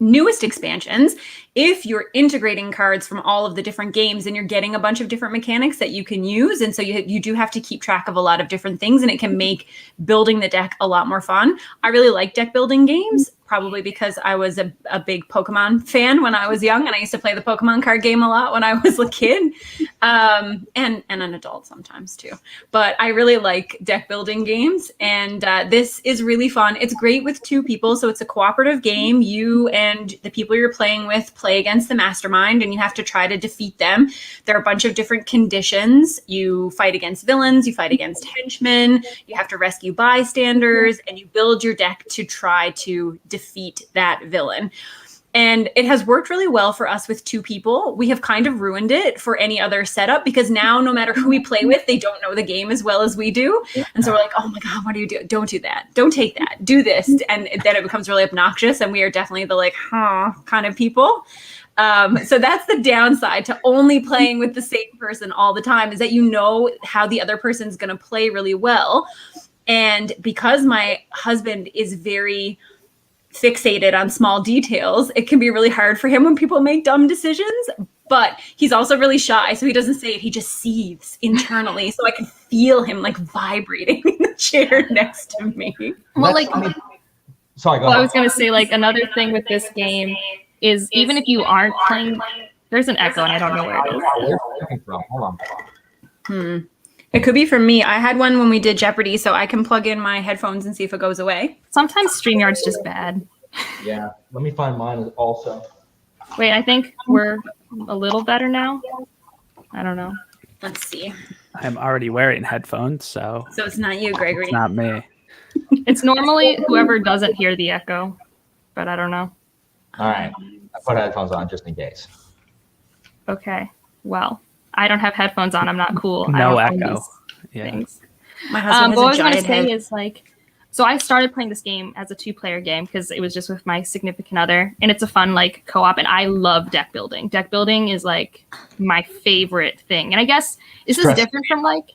newest expansions, if you're integrating cards from all of the different games, then you're getting a bunch of different mechanics that you can use. And so you do have to keep track of a lot of different things, and it can make building the deck a lot more fun. I really like deck building games, probably because I was a big Pokemon fan when I was young, and I used to play the Pokemon card game a lot when I was a kid, and an adult sometimes too. But I really like deck building games, and this is really fun. It's great with 2 people, so it's a cooperative game. You and the people you're playing with play against the mastermind, and you have to try to defeat them. There are a bunch of different conditions. You fight against villains, you fight against henchmen, you have to rescue bystanders, and you build your deck to try to defeat that villain. And it has worked really well for us with 2 people. We have kind of ruined it for any other setup, because now no matter who we play with, they don't know the game as well as we do. And so we're like, oh my God, what do you do? Don't do that. Don't take that. Do this. And then it becomes really obnoxious. And we are definitely the like, kind of people. So that's the downside to only playing with the same person all the time, is that you know how the other person's going to play really well. And because my husband is very fixated on small details, it can be really hard for him when people make dumb decisions. But he's also really shy, so he doesn't say it. He just seethes internally. So I can feel him like vibrating in the chair next to me. Well, like, sorry, go well, ahead. I was going to say, like, another thing with this game is even if you aren't playing, there's an echo and I don't know where it is. Where's it coming from? Hold on. It could be from me. I had one when we did Jeopardy, so I can plug in my headphones and see if it goes away. Sometimes StreamYard's just bad. Yeah, let me find mine also. Wait, I think we're a little better now. I don't know. Let's see. I'm already wearing headphones, so So it's not you, Gregory. it's not me. It's normally whoever doesn't hear the echo, but I don't know. All right, I put headphones on just in case. Okay. Well, I don't have headphones on. I'm not cool. I No don't own echo. these Yeah. things. My husband But what I has was a going to giant say head. is like, so I started playing this game as a 2-player game because it was just with my significant other, and it's a fun like co-op, and I love deck building. Deck building is like my favorite thing, and I guess this is different from like,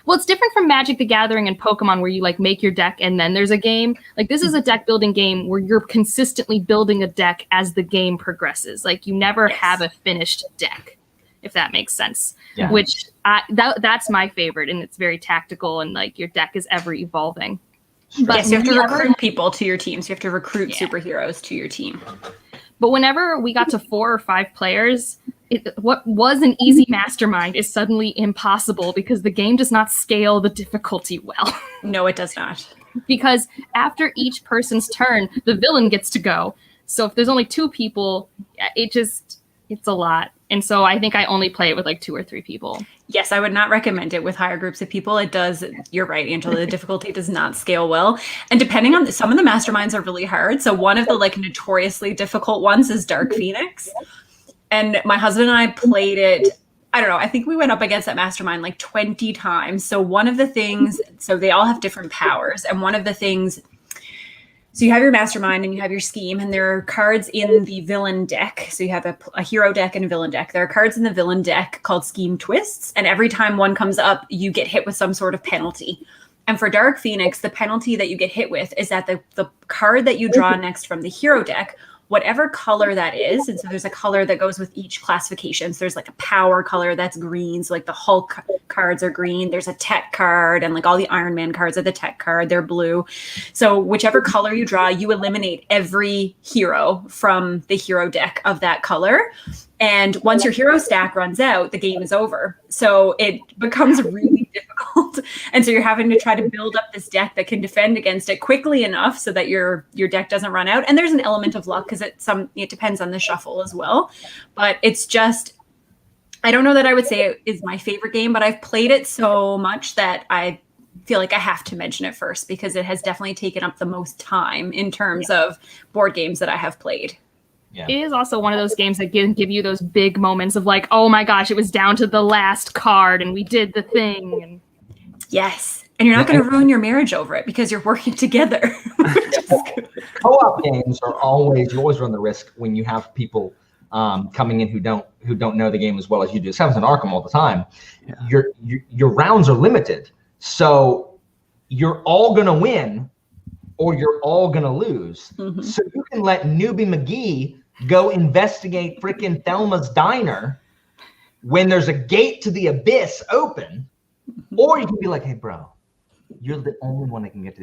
well, it's different from Magic the Gathering and Pokemon where you like make your deck and then there's a game. Like this is a deck building game where you're consistently building a deck as the game progresses. Like you never have a finished deck, if that makes sense. Yeah. Which that's my favorite, and it's very tactical, and like your deck is ever evolving. But Yes, you have to whenever- recruit people to your team. So you have to recruit superheroes to your team. But whenever we got to 4 or 5 players, what was an easy mastermind is suddenly impossible because the game does not scale the difficulty well. No, it does not. Because after each person's turn, the villain gets to go. So if there's only 2 people, it's a lot. And so I think I only play it with like 2 or 3 people. Yes, I would not recommend it with higher groups of people. It does. You're right, Angela. The difficulty does not scale well. And depending on some of the masterminds are really hard. So one of the like notoriously difficult ones is Dark Phoenix. And my husband and I played it. I don't know. I think we went up against that mastermind like 20 times. So one of the things, so they all have different powers. And one of the things, so you have your mastermind and you have your scheme, and there are cards in the villain deck. So you have a hero deck and a villain deck. There are cards in the villain deck called scheme twists. And every time one comes up, you get hit with some sort of penalty. And for Dark Phoenix, the penalty that you get hit with is that the card that you draw next from the hero deck, whatever color that is, and so there's a color that goes with each classification. So there's like a power color that's green. So like the Hulk cards are green. There's a tech card, and like all the Iron Man cards are the tech card. They're blue. So whichever color you draw, you eliminate every hero from the hero deck of that color. And once your hero stack runs out, the game is over. So it becomes really difficult. And so you're having to try to build up this deck that can defend against it quickly enough so that your deck doesn't run out. And there's an element of luck because it depends on the shuffle as well. But it's just, I don't know that I would say it is my favorite game, but I've played it so much that I feel like I have to mention it first because it has definitely taken up the most time in terms of board games that I have played. Yeah. It is also one of those games that give you those big moments of like, oh my gosh, it was down to the last card and we did the thing. And yes. And you're not going to ruin your marriage over it because you're working together. Co-op games are you always run the risk when you have people coming in who don't know the game as well as you do. This happens in Arkham all the time. Yeah. Your rounds are limited. So you're all going to win or you're all going to lose. Mm-hmm. So you can let newbie McGee go investigate freaking Thelma's Diner when there's a gate to the abyss open, or you can be like, hey, bro, you're the only one that can get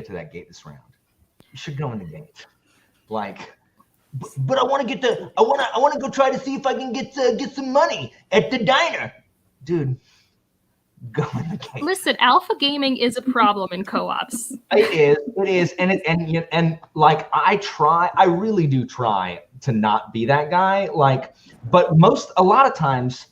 to that gate this round. You should go in the gate. Like, but I want to go try to see if I can get some money at the diner. Dude, go in the gate. Listen, alpha gaming is a problem in co-ops. It is, and like I really do try to not be that guy. Like, but a lot of times,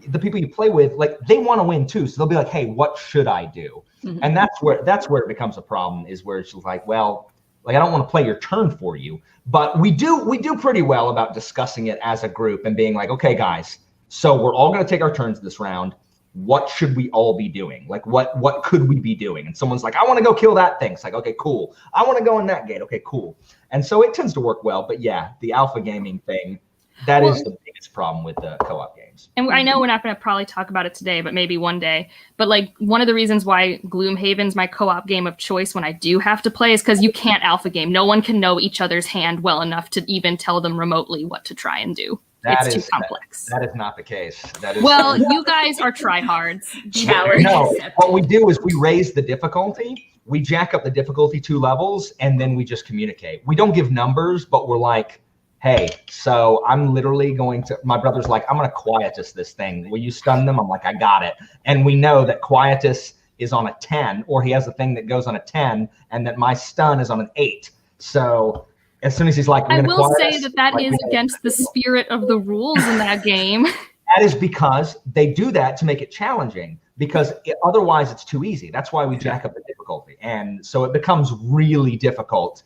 the people you play with, like, they want to win too, so they'll be like, "Hey, what should I do?" Mm-hmm. And that's where it becomes a problem. Is where it's like, well, like I don't want to play your turn for you, but we do pretty well about discussing it as a group and being like, okay, guys, so we're all going to take our turns this round. What should we all be doing? Like, what could we be doing? And someone's like, I want to go kill that thing. It's like, okay, cool. I want to go in that gate. Okay, cool. And so it tends to work well. But yeah, the alpha gaming thing. That is the biggest problem with the co-op games. And I know we're not going to probably talk about it today, but maybe one day. But like one of the reasons why Gloomhaven's my co-op game of choice when I do have to play is because you can't alpha game. No one can know each other's hand well enough to even tell them remotely what to try and do. It's too complex. That is not the case. That is well, you guys are tryhards. Challenge. No, what we do is we raise the difficulty. We jack up the difficulty 2 levels, and then we just communicate. We don't give numbers, but we're like, hey, so I'm literally going to, my brother's like, I'm going to quietus this thing. Will you stun them? I'm like, I got it. And we know that quietus is on a 10, or he has a thing that goes on a 10, and that my stun is on an 8. So as soon as he's like, I will say that is against the spirit of the rules in that game. That is because they do that to make it challenging, because otherwise it's too easy. That's why we jack up the difficulty. And so it becomes really difficult.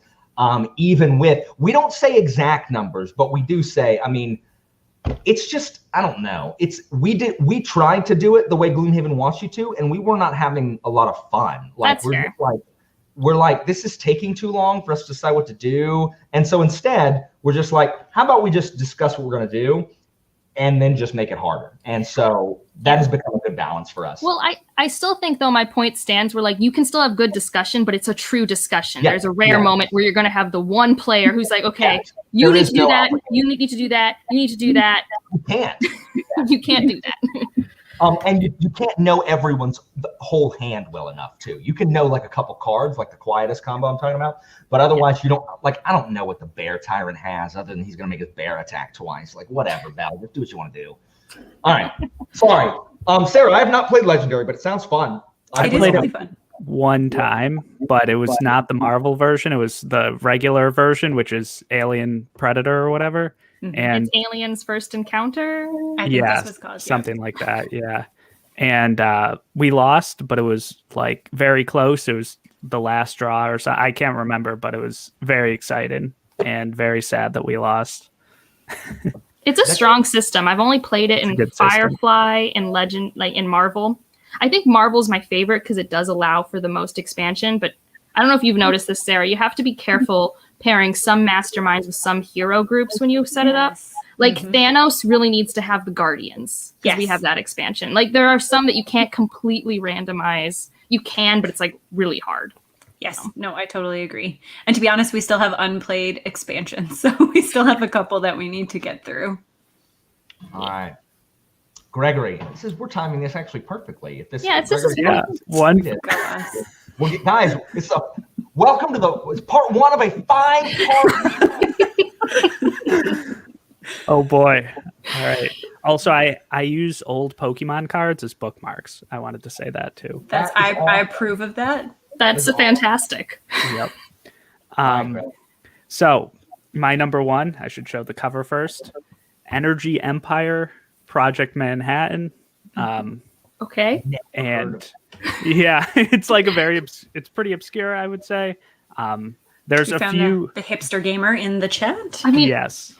Even with, we don't say exact numbers, but we do say, I mean, it's just, I don't know. We tried to do it the way Gloomhaven wants you to, and we were not having a lot of fun. Like, That's fair. We're like, this is taking too long for us to decide what to do. And so instead, we're just like, how about we just discuss what we're going to do and then just make it harder? And so that has become a good balance for us. Well, I still think, though, my point stands where, like, you can still have good discussion, but it's a true discussion. Yeah. There's a rare moment where you're going to have the one player who's like, okay, you need to do that. You need to do that. You need to do that. You can't. You can't do that. And you can't know everyone's whole hand well enough, too. You can know, like, a couple cards, like the Quietus combo I'm talking about. But otherwise, you don't, like, I don't know what the Bear Tyrant has other than he's going to make his bear attack twice. Like, whatever, Val. Just do what you want to do. All right. Sorry. Sarah, I have not played Legendary, but it sounds fun. I played it one time, but it was not the Marvel version. It was the regular version, which is Alien Predator or whatever. And it's Alien's First Encounter. I think that's what it's called, something like that. Yeah. And we lost, but it was like very close. It was the last draw or something. I can't remember, but it was very exciting and very sad that we lost. It's a strong system. I've only played it in Firefly and Legend, like in Marvel. I think Marvel's my favorite because it does allow for the most expansion. But I don't know if you've noticed this, Sarah. You have to be careful pairing some masterminds with some hero groups when you set it up. Like Thanos really needs to have the Guardians because we have that expansion. Like there are some that you can't completely randomize. You can, but it's like really hard. Yes, no, I totally agree. And to be honest, we still have unplayed expansions. So we still have a couple that we need to get through. All right. Gregory, we're timing this actually perftly. If this, it's just one. Well, guys, welcome to it's part 1 of a 5-part. Oh boy. All right. Also, I use old Pokemon cards as bookmarks. I wanted to say that too. I approve of that. That's fantastic. Yep. So my number 1, I should show the cover first. Energy Empire, Project Manhattan. Okay. And yeah, it's like it's pretty obscure, I would say. There's a few. The hipster gamer in the chat. I mean, yes.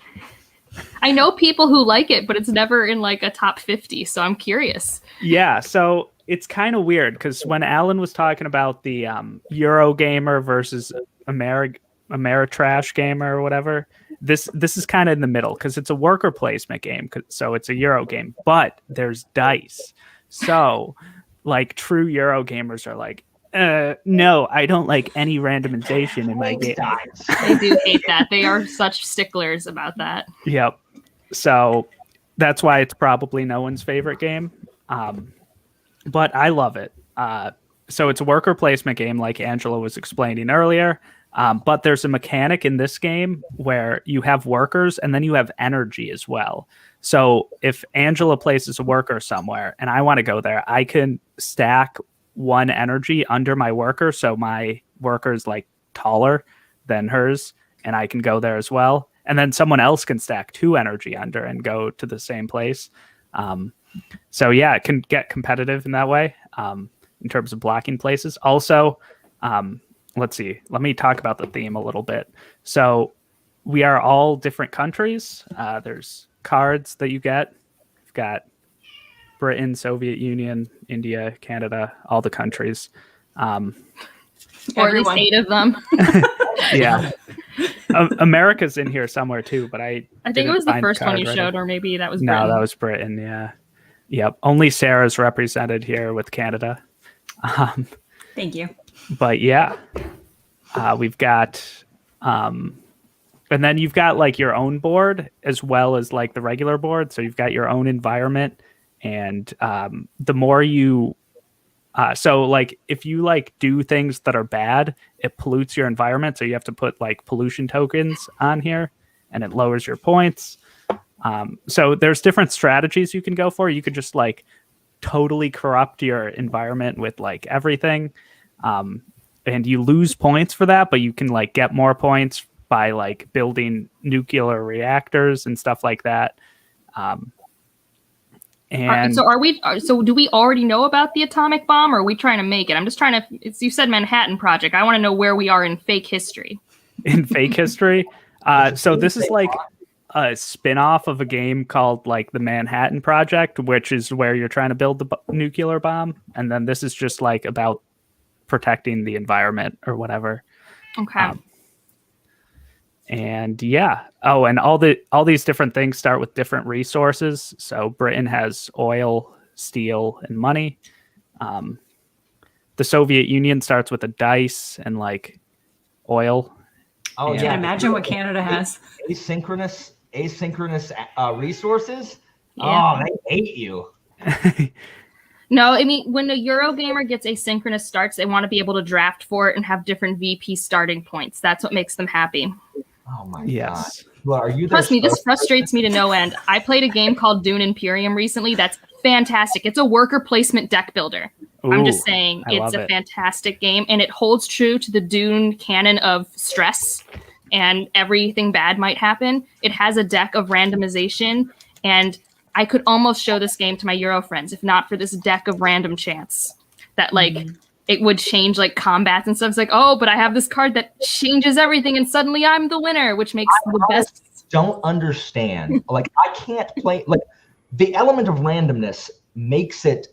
I know people who like it, but it's never in like a top 50. So I'm curious. Yeah. So it's kind of weird because when Alan was talking about the Eurogamer versus Ameritrash gamer or whatever, this is kind of in the middle because it's a worker placement game. So it's a Euro game, but there's dice. So like true Euro gamers are like, no, I don't like any randomization in my game. They do hate that. They are such sticklers about that. Yep. So that's why it's probably no one's favorite game. But I love it. So it's a worker placement game like Angela was explaining earlier. But there's a mechanic in this game where you have workers and then you have energy as well. So if Angela places a worker somewhere and I want to go there, I can stack 1 energy under my worker. So my worker is like taller than hers and I can go there as well. And then someone else can stack 2 energy under and go to the same place. So yeah, it can get competitive in that way in terms of blocking places. Also, let's see. Let me talk about the theme a little bit. So we are all different countries. There's cards that you get. You've got Britain, Soviet Union, India, Canada, all the countries. Or at least 8 of them. Yeah. America's in here somewhere too, but I think it was the first one you showed, or maybe that was Britain. No, that was Britain. Yeah, yep. Only Sarah's represented here with Canada. Thank you. But yeah, we've got, and then you've got like your own board as well as like the regular board. So you've got your own environment, and the more you. So like if you like do things that are bad, it pollutes your environment. So you have to put like pollution tokens on here, and it lowers your points. So there's different strategies you can go for. You could just like totally corrupt your environment with like everything. And you lose points for that, but you can like get more points by like building nuclear reactors and stuff like that. And so do we already know about the atomic bomb, or are we trying to make it? I'm just trying to, you said Manhattan Project. I want to know where we are in fake history. In fake history? So this is like a spin-off of a game called like the Manhattan Project, which is where you're trying to build the nuclear bomb. And then this is just like about protecting the environment or whatever. Okay. And yeah. Oh, and all these different things start with different resources. So Britain has oil, steel, and money. The Soviet Union starts with a dice and like oil. Oh, yeah. Can't imagine what Canada has. Asynchronous resources. Yeah. Oh, they hate you. No, I mean, when a Eurogamer gets asynchronous starts, they want to be able to draft for it and have different VP starting points. That's what makes them happy. Oh my God. Well, are you Trust me, this frustrates me to no end. I played a game called Dune Imperium recently. That's fantastic. It's a worker placement deck builder. Ooh, I'm just saying, it's a it. fantastic game, and it holds true to the Dune canon of stress and everything bad might happen. It has a deck of randomization, and I could almost show this game to my Euro friends if not for this deck of random chance that like it would change like combats and stuff. It's like, oh, but I have this card that changes everything and suddenly I'm the winner, which makes the best. Don't understand. Like I can't play, like the element of randomness makes it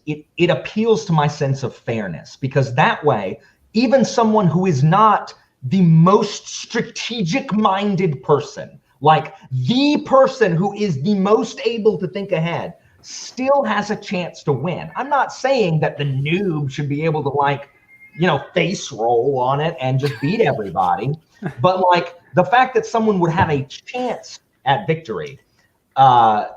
appeals to my sense of fairness, because that way, even someone who is not the most strategic minded person, like the person who is the most able to think ahead, still has a chance to win. I'm not saying that the noob should be able to like, face roll on it and just beat everybody. But like the fact that someone would have a chance at victory, that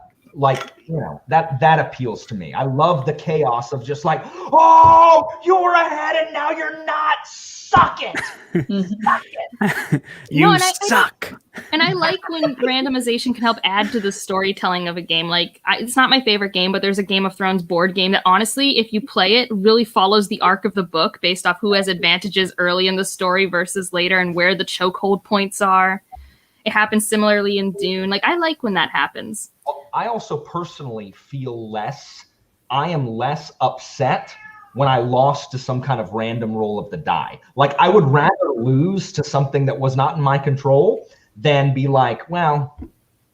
appeals to me. I love the chaos of just like, oh, you were ahead and now you're not. Suck it. Suck it. You suck. And I like when randomization can help add to the storytelling of a game. Like, it's not my favorite game, but there's a Game of Thrones board game that honestly, if you play it, really follows the arc of the book based off who has advantages early in the story versus later and where the chokehold points are. It happens similarly in Dune. Like, I like when that happens. I also personally feel I am less upset when I lost to some kind of random roll of the die. Like I would rather lose to something that was not in my control than be like, well,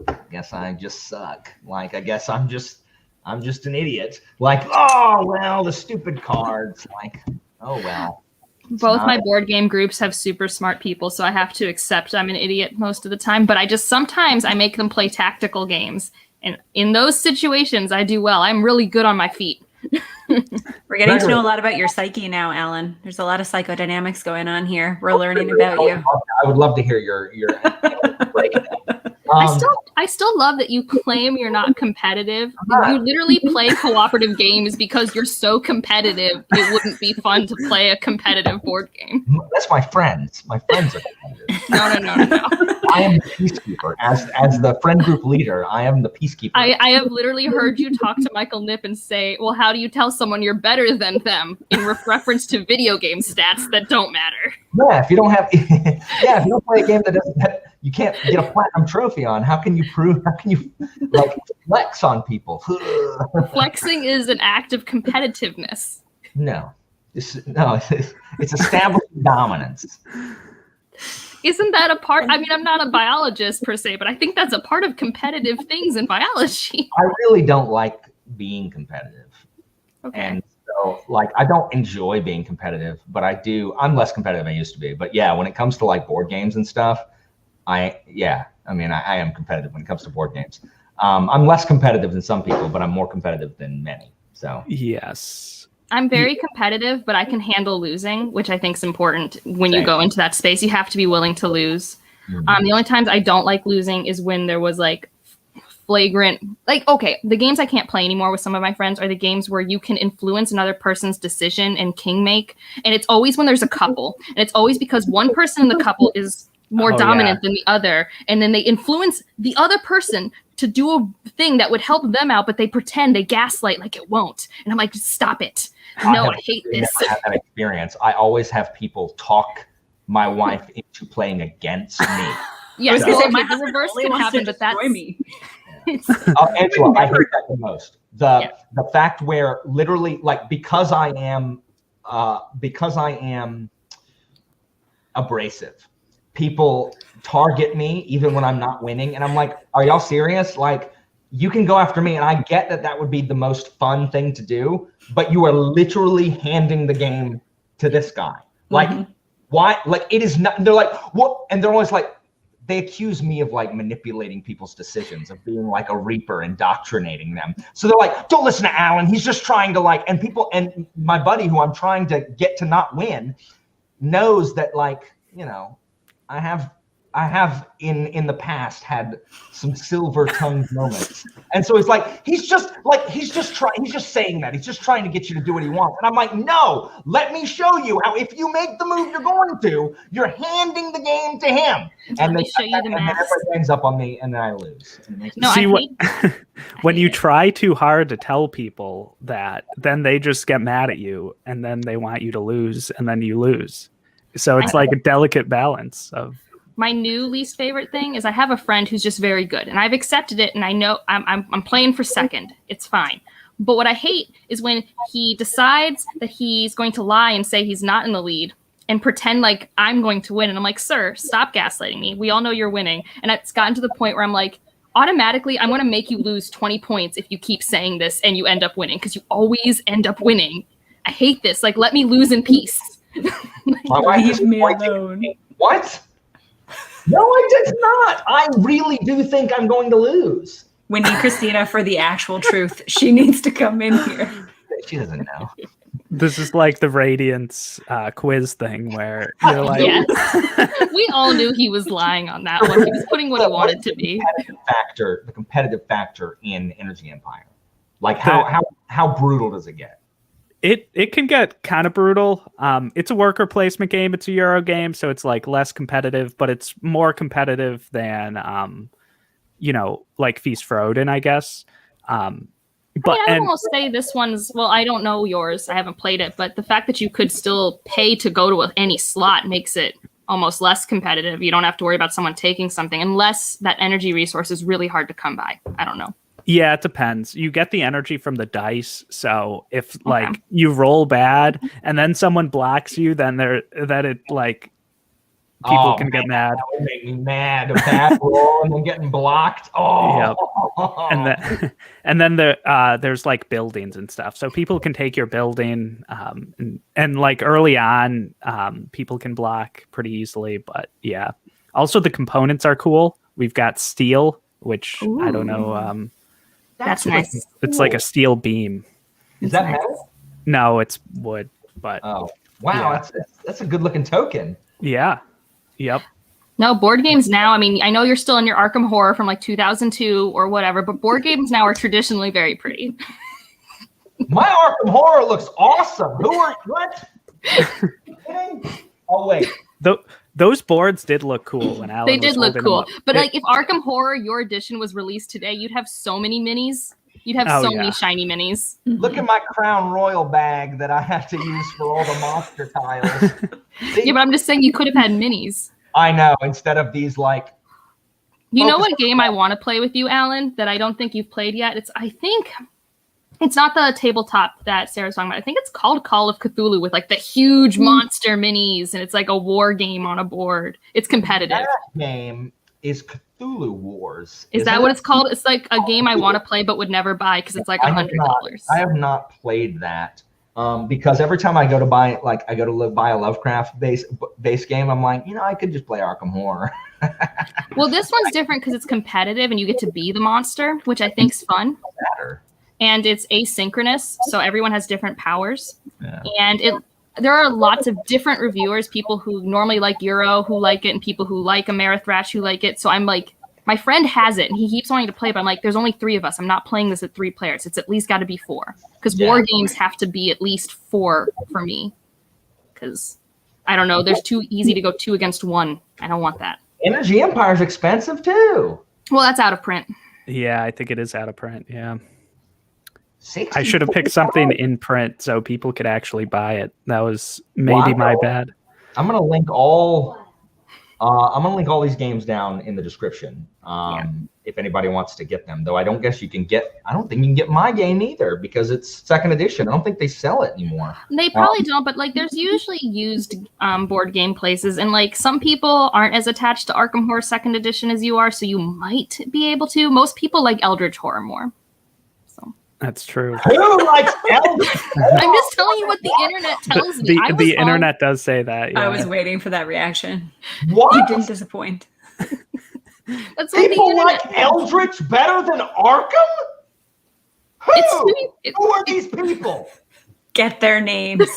I guess I just suck. Like, I guess I'm just an idiot. Like, oh, well, the stupid cards. Like, oh, well. Both my board game groups have super smart people, so I have to accept I'm an idiot most of the time. But sometimes I make them play tactical games. And in those situations, I do well. I'm really good on my feet. We're getting to know a lot about your psyche now, Alan. There's a lot of psychodynamics going on here. We're learning about you. I would love to hear your breakdown. I still love that you claim you're not competitive. You literally play cooperative games because you're so competitive. It wouldn't be fun to play a competitive board game. That's my friends. My friends are competitive. No. I am the peacekeeper. As the friend group leader, I am the peacekeeper. I have literally heard you talk to Michael Knipp and say, well, how do you tell someone you're better than them in reference to video game stats that don't matter? Yeah, if you don't play a game that you can't get a platinum trophy on, how can you like flex on people? Flexing is an act of competitiveness. No, it's establishing dominance. Isn't that a part? I mean, I'm not a biologist per se, but I think that's a part of competitive things in biology. I really don't like being competitive. Okay. And so, like, I don't enjoy being competitive, but I do. I'm less competitive than I used to be. But yeah, when it comes to like board games and stuff, I mean, I am competitive when it comes to board games. I'm less competitive than some people, but I'm more competitive than many. So yes, I'm very competitive, but I can handle losing, which I think is important when you Same. go into that space. You have to be willing to lose. The only times I don't like losing is when there was like flagrant, like, okay, the games I can't play anymore with some of my friends are the games where you can influence another person's decision and king make. And it's always when there's a couple. And it's always because one person in the couple is more dominant than the other. And then they influence the other person to do a thing that would help them out, but they pretend, they gaslight like it won't. And I'm like, stop it. No, I hate this. I have that experience. I always have people talk my wife into playing against me. Yeah, I was gonna say, my the husband reverse only can wants to happen, but that's destroy me. Angela, I hate that the most. The fact where literally, like, because I am abrasive, people target me even when I'm not winning, and I'm like, are y'all serious? Like, you can go after me, and I get that that would be the most fun thing to do, but you are literally handing the game to this guy. Like, why? Like, it is not. They're like, what? And they're always like, they accuse me of like manipulating people's decisions, of being like a reaper, indoctrinating them. So they're like, don't listen to Alan. He's just trying to like, and people, and my buddy who I'm trying to get to not win knows that, like, you know, I have in the past had some silver-tongued moments. And so it's like, he's just saying that. He's just trying to get you to do what he wants. And I'm like, no, let me show you how if you make the move you're going to, you're handing the game to him. And then everybody hangs up on me, and then I lose. See, when you try too hard to tell people that, then they just get mad at you, and then they want you to lose, and then you lose. So it's like a delicate balance of. My new least favorite thing is I have a friend who's just very good, and I've accepted it, and I know I'm playing for second. It's fine. But what I hate is when he decides that he's going to lie and say he's not in the lead and pretend like I'm going to win. And I'm like, sir, stop gaslighting me. We all know you're winning. And it's gotten to the point where I'm like, automatically, I'm going to make you lose 20 points if you keep saying this and you end up winning, because you always end up winning. I hate this. Like, let me lose in peace. Leave me alone. What? No, I did not. I really do think I'm going to lose. We need Christina for the actual truth. She needs to come in here. She doesn't know. This is like the Radiance quiz thing where you're like... Yes. We all knew he was lying on that one. He was putting what he wanted to be. The competitive factor in Energy Empire. Like, how brutal does it get? It can get kind of brutal. It's a worker placement game. It's a Euro game, so it's like less competitive, but it's more competitive than, like Feast for Odin, I guess. But I would almost say this one's, well, I don't know yours. I haven't played it, but the fact that you could still pay to go to any slot makes it almost less competitive. You don't have to worry about someone taking something unless that energy resource is really hard to come by. I don't know. Yeah, it depends. You get the energy from the dice. So if like you roll bad and then someone blocks you, then people can get mad. That would make me mad. A bad roll and then getting blocked. Oh, yep. And then there's like buildings and stuff. So people can take your building, and like early on, people can block pretty easily. But yeah, also the components are cool. We've got steel, which I don't know. That's nice. It's like a steel beam. Is that metal? No, it's wood. But wow, yeah. That's a good looking token. Yeah. Yep. No, board games now, I mean, I know you're still in your Arkham Horror from like 2002 or whatever, but board games now are traditionally very pretty. My Arkham Horror looks awesome. What? Oh, wait. Those boards did look cool when Alan They did look cool. But like if Arkham Horror, your edition was released today, you'd have so many minis. You'd have many shiny minis. Look at my Crown Royal bag that I have to use for all the monster tiles. Yeah, but I'm just saying you could have had minis. I know, instead of these like... You know what game I want to play with you, Alan, that I don't think you've played yet? I think it's not the tabletop that Sarah's talking about. I think it's called Call of Cthulhu with like the huge monster minis, and it's like a war game on a board. It's competitive. That game is Cthulhu Wars. Is that what it's called? It's like a game I want to play but would never buy because it's like $100. I have not played that. Because every time I go to buy a Lovecraft base game, I'm like, I could just play Arkham Horror. Well, this one's different because it's competitive and you get to be the monster, which I think's fun. And it's asynchronous, so everyone has different powers. Yeah. And there are lots of different reviewers, people who normally like Euro who like it, and people who like Amerithrash who like it. So I'm like, my friend has it, and he keeps wanting to play, but I'm like, there's only 3 of us. I'm not playing this at 3 players. It's at least got to be 4. Because war games have to be at least 4 for me. Because, I don't know, there's too easy to go 2 against 1. I don't want that. Energy Empire's expensive, too. Well, that's out of print. Yeah, I think it is out of print, yeah. 60. I should have picked something in print so people could actually buy it. That was maybe my bad. I'm gonna link all these games down in the description. If anybody wants to get them, though, I don't think you can get my game either because it's 2nd edition. I don't think they sell it anymore. They probably don't, but like there's usually used board game places, and like some people aren't as attached to Arkham Horror 2nd edition as you are, so you might be able to. Most people like Eldritch Horror more. That's true. Who likes Eldritch? I'm just telling you what the internet tells me. The internet does say that. Yeah. I was waiting for that reaction. What? You didn't disappoint. That's what people like Eldritch better than Arkham? Who are these people? Get their names.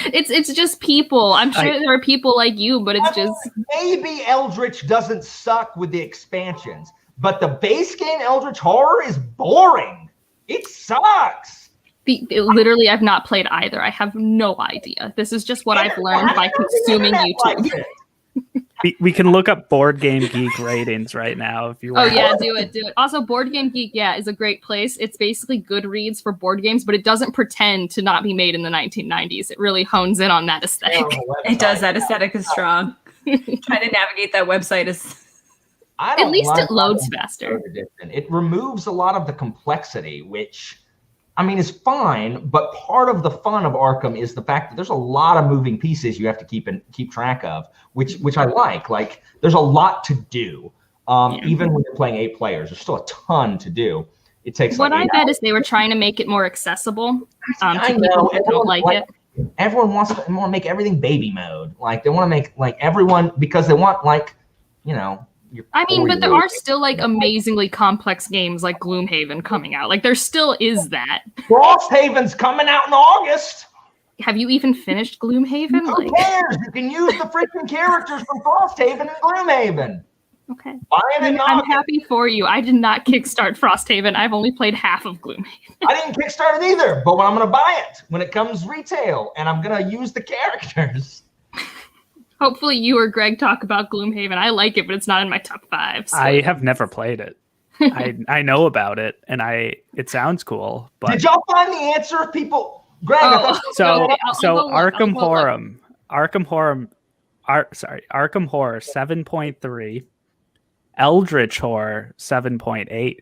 It's just people. I'm sure there are people like you, but it's just maybe Eldritch doesn't suck with the expansions, but the base game Eldritch Horror is boring. It sucks. Literally, I've not played either. I have no idea. This is just what I've learned by consuming YouTube. We can look up Board Game Geek ratings right now if you want. Oh yeah, do it. Also, Board Game Geek, is a great place. It's basically Goodreads for board games, but it doesn't pretend to not be made in the 1990s. It really hones in on that aesthetic. It does. That aesthetic is strong. Trying to navigate that website is... At least it loads faster. It removes a lot of the complexity, which, I mean, is fine. But part of the fun of Arkham is the fact that there's a lot of moving pieces you have to keep track of, which I like. Like, there's a lot to do. Even when you're playing 8 players, there's still a ton to do. It takes. What I bet is they were trying to make it more accessible to people who don't like it. Everyone wants to make everything baby mode. Like, they want to make like everyone because they want I mean, but there are still like amazingly complex games like Gloomhaven coming out. Like there still is that. Frosthaven's coming out in August. Have you even finished Gloomhaven? Who cares? You can use the freaking characters from Frosthaven and Gloomhaven. Okay. I'm happy for you. I did not kickstart Frosthaven. I've only played half of Gloomhaven. I didn't kickstart it either, but I'm going to buy it when it comes retail, and I'm going to use the characters. Hopefully you or Greg talk about Gloomhaven. I like it, but it's not in my top 5. So. I have never played it. I know about it, and it sounds cool. But did y'all find the answer, people? Greg, so Arkham Horror 7.3, Eldritch Horror 7.8.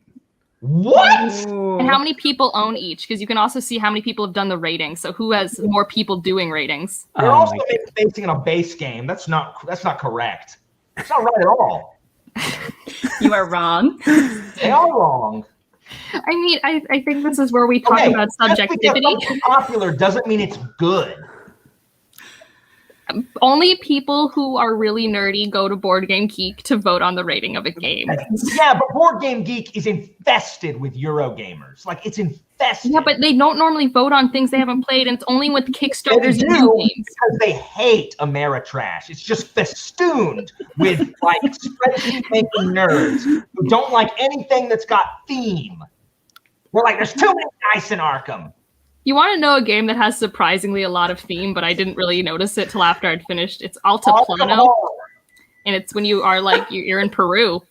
What? And how many people own each? Because you can also see how many people have done the ratings. So who has more people doing ratings? You're also basing it on a base game. That's not correct. It's not right at all. You are wrong. They are wrong. I mean, I think this is where we talk about subjectivity. Just because popular doesn't mean it's good. Only people who are really nerdy go to Board Game Geek to vote on the rating of a game. Yeah, but Board Game Geek is infested with Eurogamers. Like, it's infested. Yeah, but they don't normally vote on things they haven't played, and it's only with Kickstarters and new games. Because they hate Ameritrash. It's just festooned with, like, spreadsheet-making nerds who don't like anything that's got theme. We're like, there's too many dice in Arkham. You want to know a game that has surprisingly a lot of theme, but I didn't really notice it till after I'd finished? It's Altiplano, and it's when you are like you're in Peru.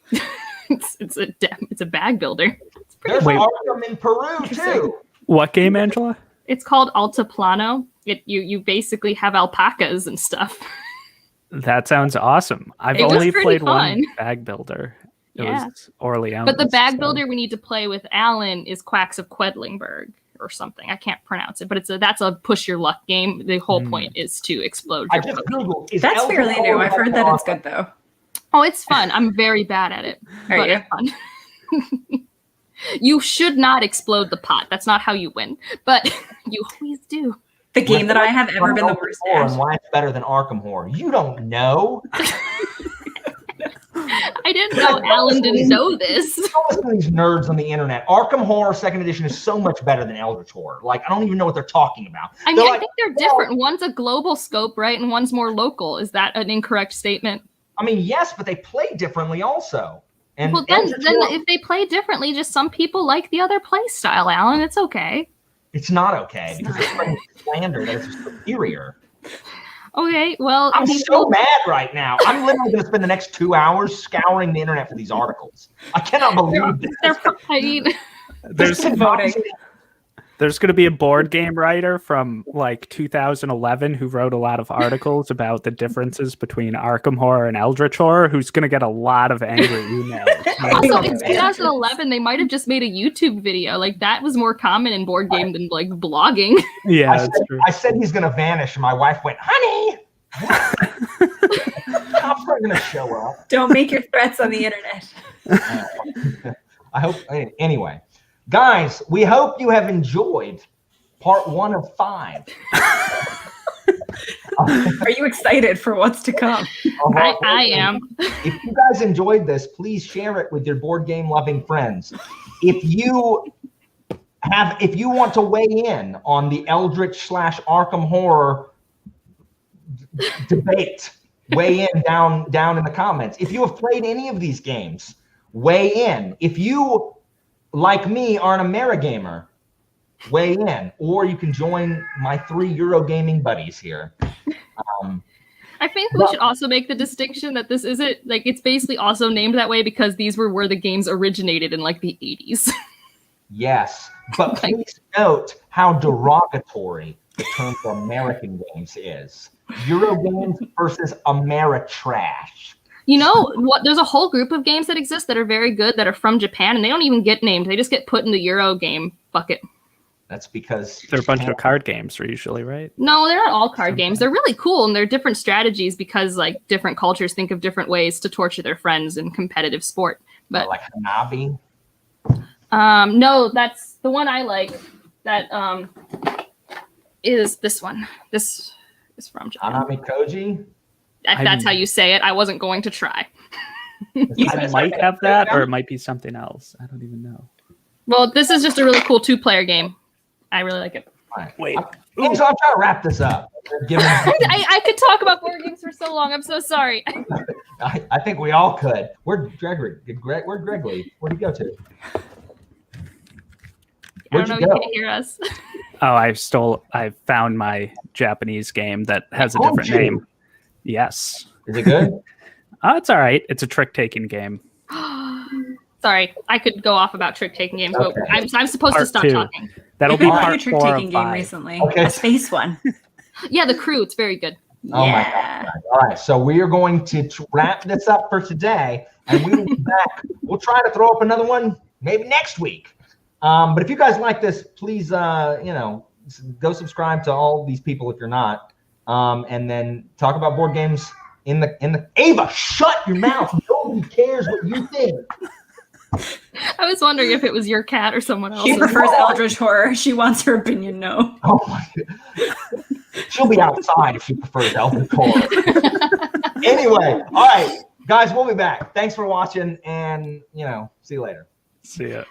it's a bag builder. There's Arkham in Peru too. What game, Angela? It's called Altiplano. You basically have alpacas and stuff. That sounds awesome. I've only played one bag builder. It was Orleans. But the bag builder we need to play with Alan is Quacks of Quedlingburg. Or something. I can't pronounce it, but that's a push your luck game. The whole point is to explode your Pokemon. That's fairly new. I've heard that it's good though. Oh, it's fun. I'm very bad at it, but it's fun. You should not explode the pot. That's not how you win, but you always do. The game that I have ever been the worst at. And why it's better than Arkham Horror? You don't know. I didn't know Alan didn't know this. These nerds on the internet. Arkham Horror Second Edition is so much better than Eldritch Horror. Like, I don't even know what they're talking about. I mean, I think they're different. One's a global scope, right? And one's more local. Is that an incorrect statement? I mean, yes, but they play differently also. And well, then if they play differently, just some people like the other play style, Alan. It's okay. It's not okay because it's spreading slander that it's superior. Okay, well, I'm so mad right now. I'm literally going to spend the next 2 hours scouring the internet for these articles. I cannot believe this. There's going to be a board game writer from like 2011 who wrote a lot of articles about the differences between Arkham Horror and Eldritch Horror, who's going to get a lot of angry emails. Also, in 2011, they might have just made a YouTube video. Like, that was more common in board game than like blogging. Yeah, that's true. I said he's going to vanish, and my wife went, honey! Cops aren't going to show up. Don't make your threats on the internet. I hope, anyway. Guys, we hope you have enjoyed part 1 of 5. Are you excited for what's to come? I am. If you guys enjoyed this, please share it with your board game loving friends. If you want to weigh in on the Eldritch / Arkham Horror debate, weigh in down in the comments. If you have played any of these games, weigh in. If you, like me, are an Amerigamer, weigh in, or you can join my 3 Eurogaming buddies here. I think we should also make the distinction that this isn't, like, it's basically also named that way because these were where the games originated in, like, the 80s. Yes, but please note how derogatory the term for American games is. Eurogames versus Ameritrash. You know what? There's a whole group of games that exist that are very good that are from Japan, and they don't even get named. They just get put in the Euro game bucket. That's because they're a bunch of card games, usually, right? No, they're not all card games. They're really cool, and they're different strategies because, like, different cultures think of different ways to torture their friends in competitive sport. But like Hanabi. No, that's the one I like. That is this one. This is from Japan. Hanami Koji. That's how you say it. I wasn't going to try. I might have that, or it might be something else. I don't even know. Well, this is just a really cool 2-player game. I really like it. Right. Wait. So I'm trying to wrap this up. I could talk about board games for so long. I'm so sorry. I think we all could. Where'd Gregory? Where'd Gregory? Where'd he go to? I don't know. You can't hear us. Oh, I found my Japanese game that has a different name. Yes. Is it good? It's all right. It's a trick-taking game. Sorry, I could go off about trick-taking games, but I'm supposed to stop talking. That'll be part a trick-taking game recently. Okay. A space one. Yeah, The Crew. It's very good. Oh my God. All right, so we are going to wrap this up for today, and we will be back. We'll try to throw up another one maybe next week. But if you guys like this, please, go subscribe to all these people if you're not, and then talk about board games in the. Ava, shut your mouth! Nobody cares what you think. I was wondering if it was your cat or someone else. She prefers Eldritch Horror. She wants her opinion known. Oh my God. She'll be outside if she prefers Eldritch Horror. Anyway, all right, guys, we'll be back. Thanks for watching, and see you later. See ya.